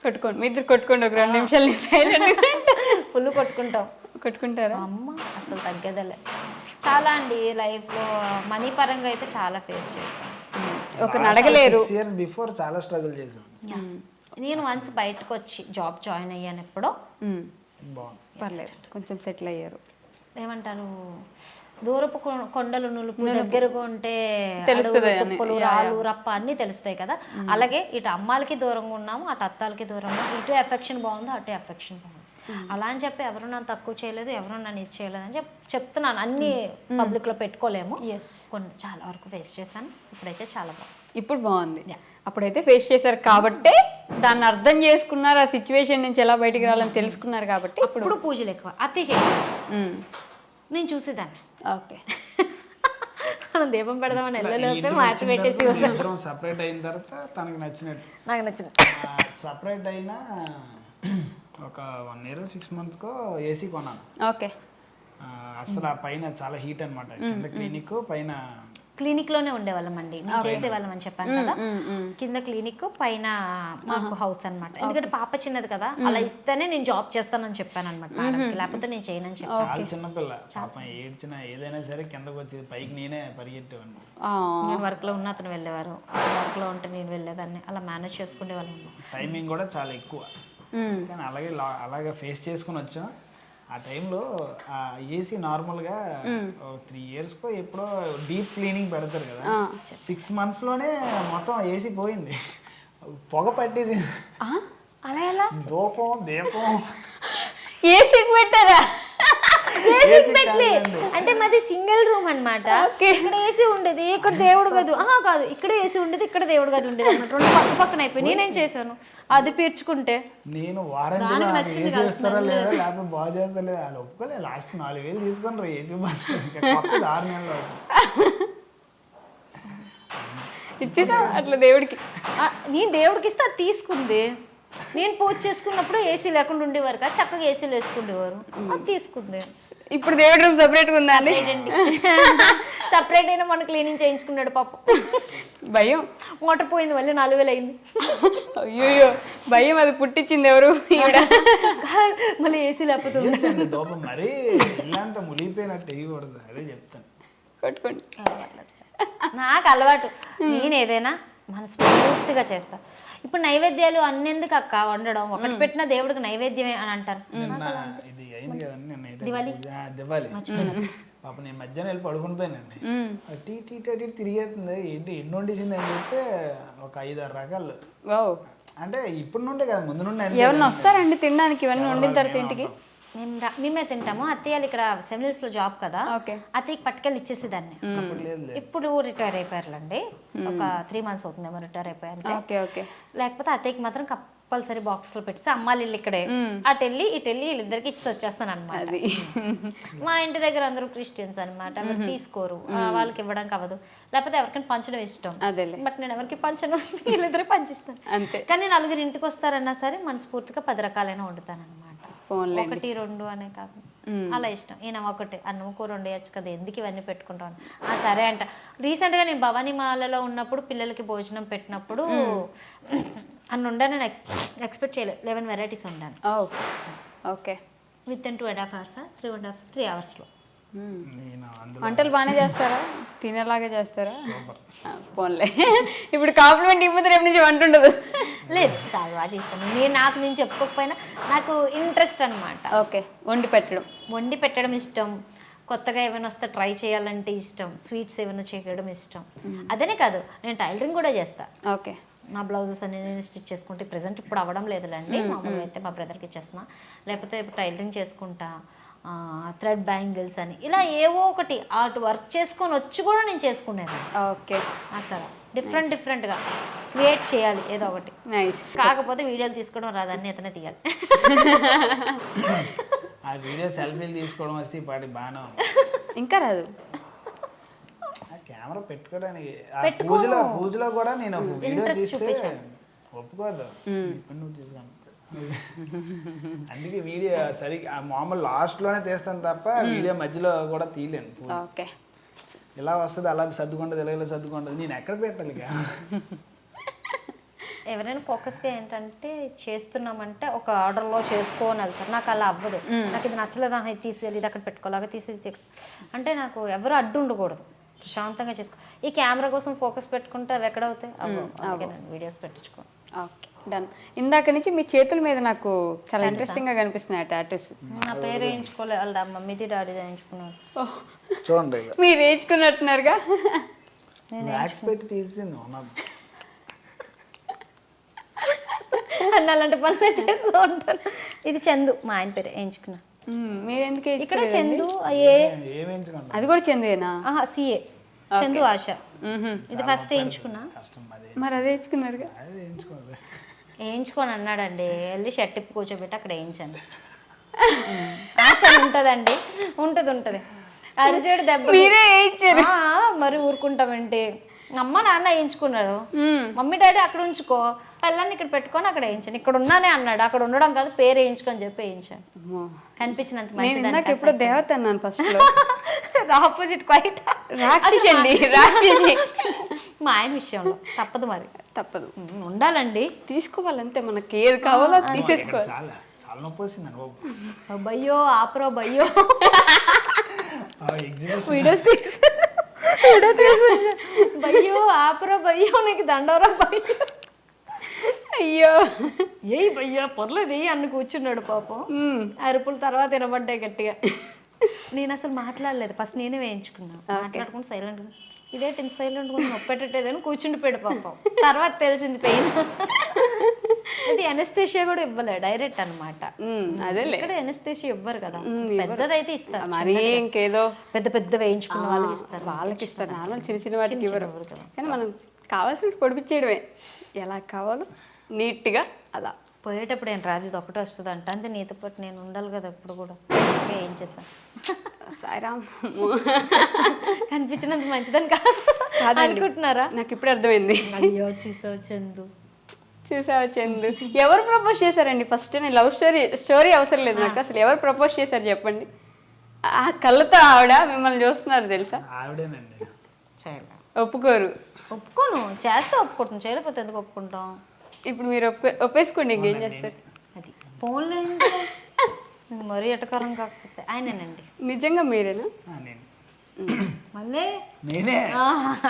కొట్టుకోండి మీ ఇద్దరు కొట్టుకోండి, ఒక 2 నిమిషాలు ఫుల్ కొట్టుకుంటారా? అమ్మ అసలు తగ్గేదలే. చాలా అండి లైఫ్లో మనీ పరంగా అయితే చాలా ఫేస్ చేశాను. ఒక అడగలేరు. 6 years బిఫోర్ చాలా స్ట్రగుల్ చేశాను. నేను వన్స్ బయటకు వచ్చి జాబ్ జాయిన్ అయ్యాను ఎప్పుడో, పర్లేదు కొంచెం సెటిల్ అయ్యారు. ఏమంటారు, దూరపు కొండలు నులుపు దగ్గరగా ఉంటే తుప్పలు రాళ్ళు రప్ప అన్నీ తెలుస్తాయి కదా. అలాగే ఇటు అమ్మాలకి దూరంగా ఉన్నాము, అటు అత్తాలకి దూరంగా, ఇటు ఎఫెక్షన్ బాగుందో అటు ఎఫెక్షన్ బాగుంది. అలా అని చెప్పి ఎవరు నన్ను తక్కువ చేయలేదు, ఎవరు నన్ను ఇది చేయలేదు అని చెప్తున్నాను. అన్ని పబ్లిక్లో పెట్టుకోలేము, కొన్ని చాలా వరకు ఫేస్ చేశాను. ఇప్పుడైతే చాలా బాగుంది. ఇప్పుడు బాగుంది. అప్పుడైతే ఫేస్ చేశారు కాబట్టి దాన్ని అర్థం చేసుకున్నారు, ఆ సిచ్యువేషన్ నుంచి ఎలా బయటికి రావాలని తెలుసుకున్నారు కాబట్టి ఇప్పుడు పూజలు ఎక్కువ అత్తయ్య చేశాను, నేను చూసేదాన్ని. ఓకే మనం దీపం పెడదామని వెళ్ళలేకపోతే మార్చి పెట్టేసి సపరేట్ అయిన తర్వాత తనకు నచ్చినట్టు నాకు నచ్చింది. సపరేట్ అయినా ఒక 1 year 6 months ఏసీ కొన్నాను. ఓకే. అసలు ఆ పైన చాలా హీట్ అనమాట, కింద క్లినిక్ పైన క్లినిక్లోనే ఉండేవాళ్ళం అండి, మేము చేసేవాళ్ళం అని చెప్పాను కదా. కింద క్లినిక్ పైన మాకు హౌస్ అనమాట. ఎందుకంటే పాప చిన్నది కదా, అలా ఇస్తేనే నేను జాబ్ చేస్తానని చెప్పాను అనమాట మేడంకి, లేకపోతే నేను చేయనని చెప్పాను. చాలా చిన్నపిల్ల పాపం, ఏడ్చినా ఏదైనా సరే కిందకు వచ్చేది, పైకి నేనే పరిగెట్టేవాడిని. నేను వర్క్లో ఉన్న అతను వెళ్ళేవారు, వర్క్లో ఉంటే నేను వెళ్ళేదాన్ని, అలా మేనేజ్ చేసుకునే వాళ్ళం. టైమింగ్ కూడా చాలా ఎక్కువ, కానీ అలాగే ఫేస్ చేసుకుని వచ్చాం. ఆ టైంలో ఏసీ నార్మల్గా 3 years ఎప్పుడో డీప్ క్లీనింగ్ పెడతారు కదా, 6 months మొత్తం ఏసీ పోయింది, పొగ పట్టేసి. అలా ఎలా? దీపం ఏసీ పెట్టారా? అంటే మాది సింగిల్ రూమ్ అనమాట. ఇక్కడ ఏసీ ఉండేది, ఇక్కడ దేవుడు గది కాదు, ఇక్కడ ఏసీ ఉండేది, ఇక్కడ దేవుడు గది ఉండేది అనమాట. 2 పక్క పక్కన అయిపోయి నేనేం చేశాను, అది పీర్చుకుంటే నేను వారంటీ చేస్తారా లేదా లేకపోతే బాగా చేస్తలేదు వాళ్ళు ఒప్పుకోలే. లాస్ట్ 4,000 తీసుకొని ఏసీ కొత్తది 6 నెలలు ఇచ్చేసా అట్లా దేవుడికి. నేను దేవుడికి ఇస్తే అది తీసుకుంది. నేను పూజ చేసుకున్నప్పుడు ఏసీ లేకుండా ఉండేవారు కదా, చక్కగా ఏసీలో వేసుకునేవారు, అది తీసుకుంది. ఇప్పుడు దేవుడి రూమ్ సపరేట్గా ఉందా అండి? సపరేట్ అయినా మన క్లీనింగ్ చేయించుకున్నాడు పాప. భయం మోటార్ పోయింది, మళ్ళీ 4000 అయింది. అయ్యో భయం అది పుట్టించింది ఎవరు? ఈవిడ. మళ్ళీ ఏసీ లేకపోతే ఇయ్యొచ్చండి దూపం, మరీ ఇల్లంతా మునిగిపోయినట్టు వేయకూడదు, అదే చెప్తాను. కొట్టుకోండి. నాకు అలవాటు, నేను ఏదైనా మనస్ఫూర్తిగా చేస్తా. ఇప్పుడు నైవేద్యాలు అన్నెందుకు అక్క వండడం, ఒకటి పెట్టిన దేవుడికి నైవేద్యమే అని అంటారు. నిన్న ఇది అయింది కదండి, నిన్న దివాలి పాప, నేను మధ్యాహ్నం వెళ్ళి పడుకుని పోయానండి. టీ టీ టీ తిరిగేస్తుంది, ఏంటి ఎన్ని వండేసింది అని చెప్తే ఒక 5-6 రకాలు. అంటే ఇప్పుడు నుండే కదా, ముందు నుండి. ఎవరిని వస్తారండి తినడానికి ఇవన్నీ వండిన తర్వాత ఇంటికి? మేమే తింటాము. అత్తయ్యలు ఇక్కడ సెమినల్స్ లో జాబ్ కదా, అత్తయ్యకి పట్టుకెళ్ళి ఇచ్చేసేదాన్ని. ఇప్పుడు రిటైర్ అయిపోయారులండి, ఒక 3 months అవుతుందేమో రిటైర్ అయిపోయారు. లేకపోతే అత్తయ్యకి మాత్రం కంపల్సరీ బాక్స్ లో పెట్టి అమ్మాలి ఇల్లు ఇక్కడే, అటు వెళ్ళి ఇటు వెళ్ళి వీళ్ళిద్దరికి ఇచ్చి వచ్చేస్తాను అనమాట. మా ఇంటి దగ్గర అందరూ క్రిస్టియన్స్ అనమాట, ఎవరు తీసుకోరు, వాళ్ళకి ఇవ్వడానికి అవ్వదు, లేకపోతే ఎవరికైనా పంచడం ఇష్టం. బట్ నేను ఎవరికి పంచను, వీళ్ళిద్దరికి పంచిస్తాను. కానీ 4 ఇంటికి వస్తారన్నా సరే మనస్ఫూర్తిగా 10 రకాలైన వండుతాను అనమాట. 1-2 అనే కాదు, అలా ఇష్టం. ఈయన ఒకటి అన్నం కూర వండేయచ్చు కదా, ఎందుకు ఇవన్నీ పెట్టుకుంటాను. సరే అంట. రీసెంట్గా నేను భవానీ మాలలో ఉన్నప్పుడు పిల్లలకి భోజనం పెట్టినప్పుడు అన్న వండాను, నేను ఎక్స్పెక్ట్ చేయలేదు. 11 varieties వండాను. Okay, with in 2.5 hours, 3 hours. వంటలు బాగానే చేస్తారా? తినేలాగా చేస్తారా? పోన్లే, ఇప్పుడు కాంప్లిమెంట్ ఇవ్వదు, రేపు నుంచి వంట ఉండదు. లేదు, చాలా బాగా చేస్తాను నేను చెప్పుకోకపోయినా నాకు ఇంట్రెస్ట్ అనమాట. ఓకే, వండి పెట్టడం ఇష్టం, కొత్తగా ఏమైనా వస్తే ట్రై చేయాలంటే ఇష్టం, స్వీట్స్ ఏమైనా చేయడం ఇష్టం. అదేనే కాదు, నేను టైలరింగ్ కూడా చేస్తా. ఓకే, నా బ్లౌజెస్ అన్ని నేను స్టిచ్ చేసుకుంటే ప్రెజెంట్ ఇప్పుడు అవ్వడం లేదులేండి, మామూలుగా అయితే మా బ్రదర్కి ఇచ్చేస్తున్నా, లేకపోతే ఇప్పుడు టైలరింగ్ చేసుకుంటా, థ్రెడ్ బ్యాంగిల్స్ అని ఇలా ఏవో ఒకటి ఆర్ట్ వర్క్ చేసుకొని వచ్చి కూడా నేను చేసుకునేది. ఓకే, అసలు డిఫరెంట్గా క్రియేట్ చేయాలి ఏదో ఒకటి. కాకపోతే వీడియోలు తీసుకోవడం రాదాన్ని అతనే తీయాలి. ఆ వీడియో సెల్ఫీలు తీసుకోవడం వస్తే ఈ పాటి బాగానే ఇంకా రాదు. కెమెరా పెట్టుకోవడానికి పూజలో కూడా నేను వీడియో తీస్తే ఒప్పుకోదు, నువ్వు తీసుకోను. అందుకే వీడియో సరిగ్గా మామూలు లాస్ట్లోనే తీస్తాను తప్ప వీడియో మధ్యలో కూడా తీయలేను. ఓకే, ఇలా వస్తుంది, అలా సర్దుకుంటుంది, ఇలా సర్దుకుంటుంది, నేను ఎక్కడ పెట్టాలి? ఎవరైనా ఫోకస్గా ఏంటంటే చేస్తున్నామంటే ఒక ఆర్డర్లో చేసుకోని వెళ్తారు, నాకు అలా అవ్వదు. నాకు ఇది నచ్చలేదు, ఇది తీసేయాలి, ఇది అక్కడ పెట్టుకోవాలి, తీసేది అంటే నాకు ఎవరు అడ్డు ఉండకూడదు, ప్రశాంతంగా చేసుకో. ఈ కెమెరా కోసం ఫోకస్ పెట్టుకుంటే అవి ఎక్కడ అవుతాయి? అందుకే నేను వీడియోస్ పెట్టించుకో. Okay, done. ఇందాక నుంచి మీ చేతుల మీద నాకు చాలా ఇంట్రెస్టింగ్గా కనిపిస్తున్నాయి టాటూస్. నా పేరు వేయించుకోలేదు, వాళ్ళ మమ్మీది డాడీ వేయించుకున్నారు. చూడండి, మీరు వేయించుకున్నట్టున్నారుగా. అలాంటి పనులు చేస్తూ ఉంటాను. ఇది చందు, మా ఆయన పేరు వేయించుకున్నా. మీరెందుకు ఇక్కడ చందు అది కూడా చందుయేనా? సిఏ చందు ఆశ. ఇది ఫస్ట్ వేయించుకున్నా. మరి అది వేయించుకున్నారుగా? వేయించుకొని అన్నాడండి, వెళ్ళి షర్ట్ ఇప్పి కూర్చోబెట్టి అక్కడ వేయించాను. ఆశ ఉంటుందండి, ఉంటుంది. అరిచేడు దెబ్బ మరి ఊరుకుంటామంటే. అమ్మ నాన్న వేయించుకున్నారు, మమ్మీ డాడీ అక్కడ ఉంచుకో, పిల్లల్ని ఇక్కడ పెట్టుకొని అక్కడ వేయించాను. ఇక్కడ ఉన్నానే అన్నాడు, అక్కడ ఉండడం కాదు పేరు వేయించుకొని చెప్పి వేయించాను. కనిపించినంత మంచిది. ఇప్పుడు దేవత అన్నాను ఫస్ట్, ఆపోజిట్ క్వైట్ రాక్షసి. మా ఆయన విషయంలో తప్పదు, మరి తప్పదు, ఉండాలండి, తీసుకోవాలంటే మనకి ఏది కావాలో తీసేసుకోవాలి. భయ్యో ఆపరో భయ్యో వీడియోస్ భయ్యో ఆపరో భయ్యో నీకు దండవరా భయ్యో. అయ్యో ఏయ్ భయ్యా పర్లేదు అన్ను కూర్చున్నాడు పాపం. అరుపుల తర్వాత వినబడ్డాయి గట్టిగా. నేను అసలు మాట్లాడలేదు, ఫస్ట్ నేనే వేయించుకున్నాను. మాట్లాడుకుని సైలెంట్గా ఇదేంటి ఇంత సైలెంట్గా నొప్పెట్టేదని కూర్చుండిపోయాడు పాపం. తర్వాత తెలిసింది పెయిన్. అది ఎనస్థేషియా కూడా ఇవ్వలే, డైరెక్ట్ అనమాట. అదే ఇక్కడ ఎనస్థేషియా ఇవ్వరు కదా, పెద్దదైతే ఇస్తారు. మరి ఇంకేదో పెద్ద వేయించుకున్న వాళ్ళకి ఇస్తారు, నార్మల్ చిన్న వాటికి ఇవ్వరు కదా. కానీ మనం కావాల్సినట్టు పొడిపించేయడమే, ఎలా కావాలో నీట్గా అలా. పోయేటప్పుడు ఏం రాదు, ఇది ఒకటి వస్తుంది అంట, అంతే. నీతో పాటు నేను ఉండాలి కదా ఇప్పుడు కూడా. ఏం చేస్తాను, సాయిరామ్ కనిపించినంత మంచిదని కాదు అనుకుంటున్నారా? నాకు ఇప్పుడు అర్థమైంది. అయ్యో చూసావు చందు, చూసావా చందు, ఎవరు ప్రపోజ్ చేశారండి ఫస్ట్? నేను లవ్ స్టోరీ అవసరం లేదు నాకు, అసలు ఎవరు ప్రపోజ్ చేశారు చెప్పండి. ఆ కళ్ళతో ఆవిడ మిమ్మల్ని చూస్తున్నారు తెలుసా? ఆవిడేనండి. చేయలే, ఒప్పుకోరు. ఒప్పుకోను, చేస్తే ఒప్పుకుంటాం, చేయలేకపోతే ఎందుకు ఒప్పుకుంటాం? ఇప్పుడు మీరు ఒప్పేసుకోండి, ఇంకేం చేస్తారు? అది ఫోన్లో మరీ ఎటకారం కాకపోతే ఆయనేనండి. నిజంగా మీరేనా? నేను మళ్ళీ నేనే.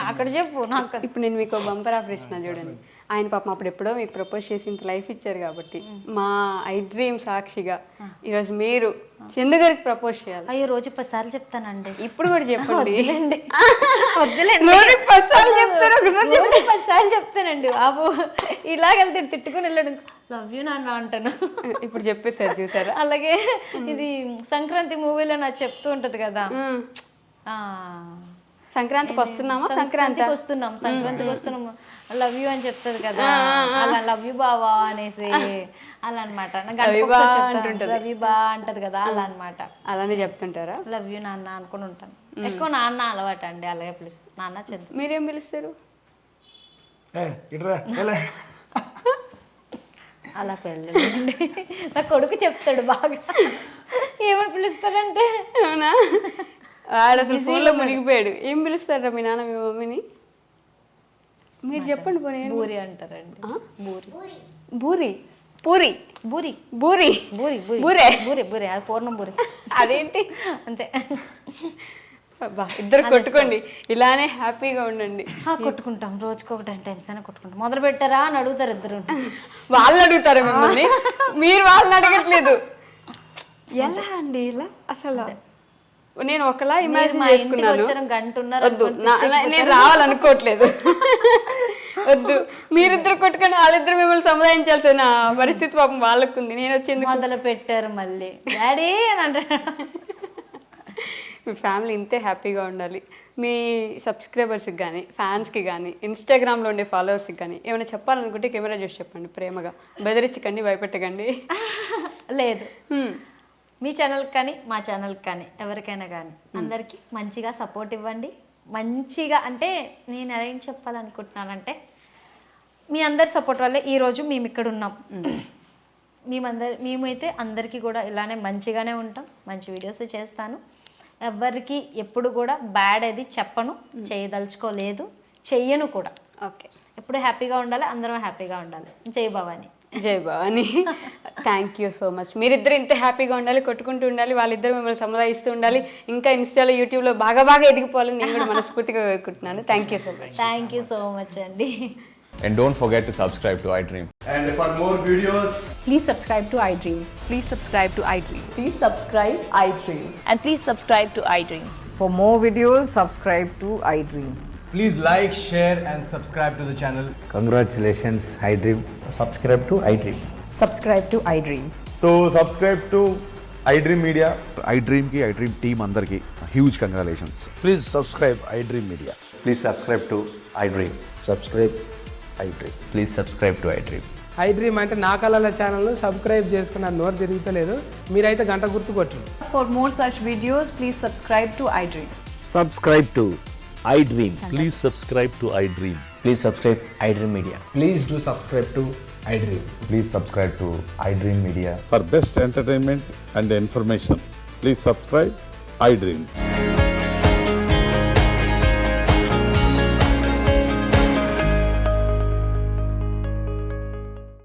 అక్కడ చెప్పు నాకు. ఇప్పుడు నేను మీకు బంపర్ ఆఫర్ ఇస్తున్నా చూడండి. ఆయన పాపం అప్పుడు ఎప్పుడో మీకు ప్రపోజ్ చేసి ఇంత లైఫ్ ఇచ్చారు కాబట్టి మా ఐ డ్రీమ్ సాక్షిగా ఈరోజు మీరు చందు గారికి ప్రపోజ్ చేయాలి. అయ్యో రోజు 10 సార్లు చెప్తానండి. ఇప్పుడు కూడా చెప్పండి. వద్దులేండి, రోజుకి 10 సార్లు చెప్తారు, ఒకసారి రోజు 10 సార్లు చెప్తానండి బాబు. ఇలాగెళ్తే తిట్టుకుని వెళ్ళాడు, లవ్ యూ నాన్న అంటాను. ఇప్పుడు చెప్పేసారు చూసారా? అలాగే ఇది సంక్రాంతి మూవీలో నాకు చెప్తూ ఉంటది కదా, సంక్రాంతికి వస్తున్నామా? సంక్రాంతికి వస్తున్నాము లవ్ యూ అని చెప్తుంది కదా, అలా లవ్ యూ బావా అనేసి అలా అనమాట. లవ్ యూ బా అంటది కదా, అలా అనమాట. అలానే చెప్తుంటారా? లవ్ యూ నాన్న అనుకుని ఉంటాను. ఎక్కువ నాన్న అలవాటు అండి, అలాగే పిలుస్తాను నాన్న చందు. మీరేం పిలుస్తారు? అలా పెళ్ళండి. నా కొడుకు చెప్తాడు బాగా ఏమని పిలుస్తాడంటే. అవునా? ఆడ అసలు ఫోన్లో మునిగిపోయాడు. ఏం పిలుస్తారా మీ నాన్న మీ మమ్మీని? మీరు చెప్పండి. పోనీ బూరి అంటారండి. బూరి బూరి పూరి బూరి బూరి బూరి బూరే బూరి బూరి అది పూర్ణం బూరి. అదేంటి? అంతే. బా ఇద్దరు కొట్టుకోండి, ఇలానే హ్యాపీగా ఉండండి. కొట్టుకుంటాం, రోజుకి ఒక 10 times అయినా కొట్టుకుంటాం. మొదలు పెట్టారా అని అడుగుతారు ఇద్దరు. వాళ్ళు అడుగుతారు మిమ్మల్ని, మీరు వాళ్ళని అడగట్లేదు. ఎలా అండి ఇలా? అసలు నేను ఒకలా ఇమాజిన్ చేసుకున్నాను. గంటున్నారు వద్దు, నేను రావాలనుకోవట్లేదు. వద్దు, మీరిద్దరు కొట్టుకొని వాళ్ళిద్దరు మిమ్మల్ని సముదాయించాల్సిన పరిస్థితి పాపం వాళ్ళకు ఉంది. నేను వచ్చింది మొదలు పెట్టారు మళ్ళీ డాడీ అని అంటారు. మీ ఫ్యామిలీ ఇంతే హ్యాపీగా ఉండాలి. మీ సబ్స్క్రైబర్స్కి కానీ ఫ్యాన్స్కి కానీ ఇన్స్టాగ్రామ్లో ఉండే ఫాలోవర్స్కి కానీ ఏమైనా చెప్పాలనుకుంటే కెమెరా చూసి చెప్పండి. ప్రేమగా బెదిరించకండి, భయపెట్టకండి. లేదు, మీ ఛానల్కి కానీ మా ఛానల్కి కానీ ఎవరికైనా కానీ అందరికీ మంచిగా సపోర్ట్ ఇవ్వండి. మంచిగా అంటే నేను ఏం చెప్పాలనుకుంటున్నానంటే మీ అందరి సపోర్ట్ వల్లే ఈరోజు మేము ఇక్కడ ఉన్నాం. మేమైతే అందరికీ కూడా ఇలానే మంచిగానే ఉంటాం, మంచి వీడియోస్ చేస్తాను. ఎవరికి ఎప్పుడు కూడా బ్యాడ్ అది చెప్పను, చేయదలుచుకోలేదు, చెయ్యను కూడా. ఓకే, ఎప్పుడు హ్యాపీగా ఉండాలి, అందరం హ్యాపీగా ఉండాలి. జై భవాని. జై Bhavani. Thank you so much. మీరిద్దరు ఇంత హ్యాపీగా ఉండాలి, కొట్టుకుంటూ ఉండాలి, వాళ్ళిద్దరు మిమ్మల్ని సముదాయిస్తూ ఉండాలి, ఇంకా ఇన్స్టాలో యూట్యూబ్లో బాగా ఎదిగిపోవాలని నేను కూడా మనస్ఫూర్తిగా కోరుకుంటున్నాను. Thank you so much. Thank you so much అండి. And don't forget to subscribe to iDream. And for more videos, Please subscribe to iDream. Please subscribe to iDream. Please subscribe iDream. And please subscribe to iDream. For more videos, subscribe to iDream. please like, share, and subscribe to the channel. Congratulations, iDream. Subscribe to iDream. Subscribe to iDream. So subscribe to iDream Media. iDream ki iDream team andarki huge congratulations. Please subscribe iDream Media. Please subscribe to iDream. Subscribe iDream. Please subscribe to iDream. iDream అంటే నా కళల channel subscribe చేసుకున్న నోరు తిరుగుతలేదు, మీరైతే గంట గుర్తు కొట్టండి. For more such videos, please subscribe to iDream. Subscribe to iDream. Please subscribe to iDream. Please subscribe iDream Media. Please do subscribe to iDream. Please subscribe to iDream Media. For best entertainment and information, please subscribe iDream.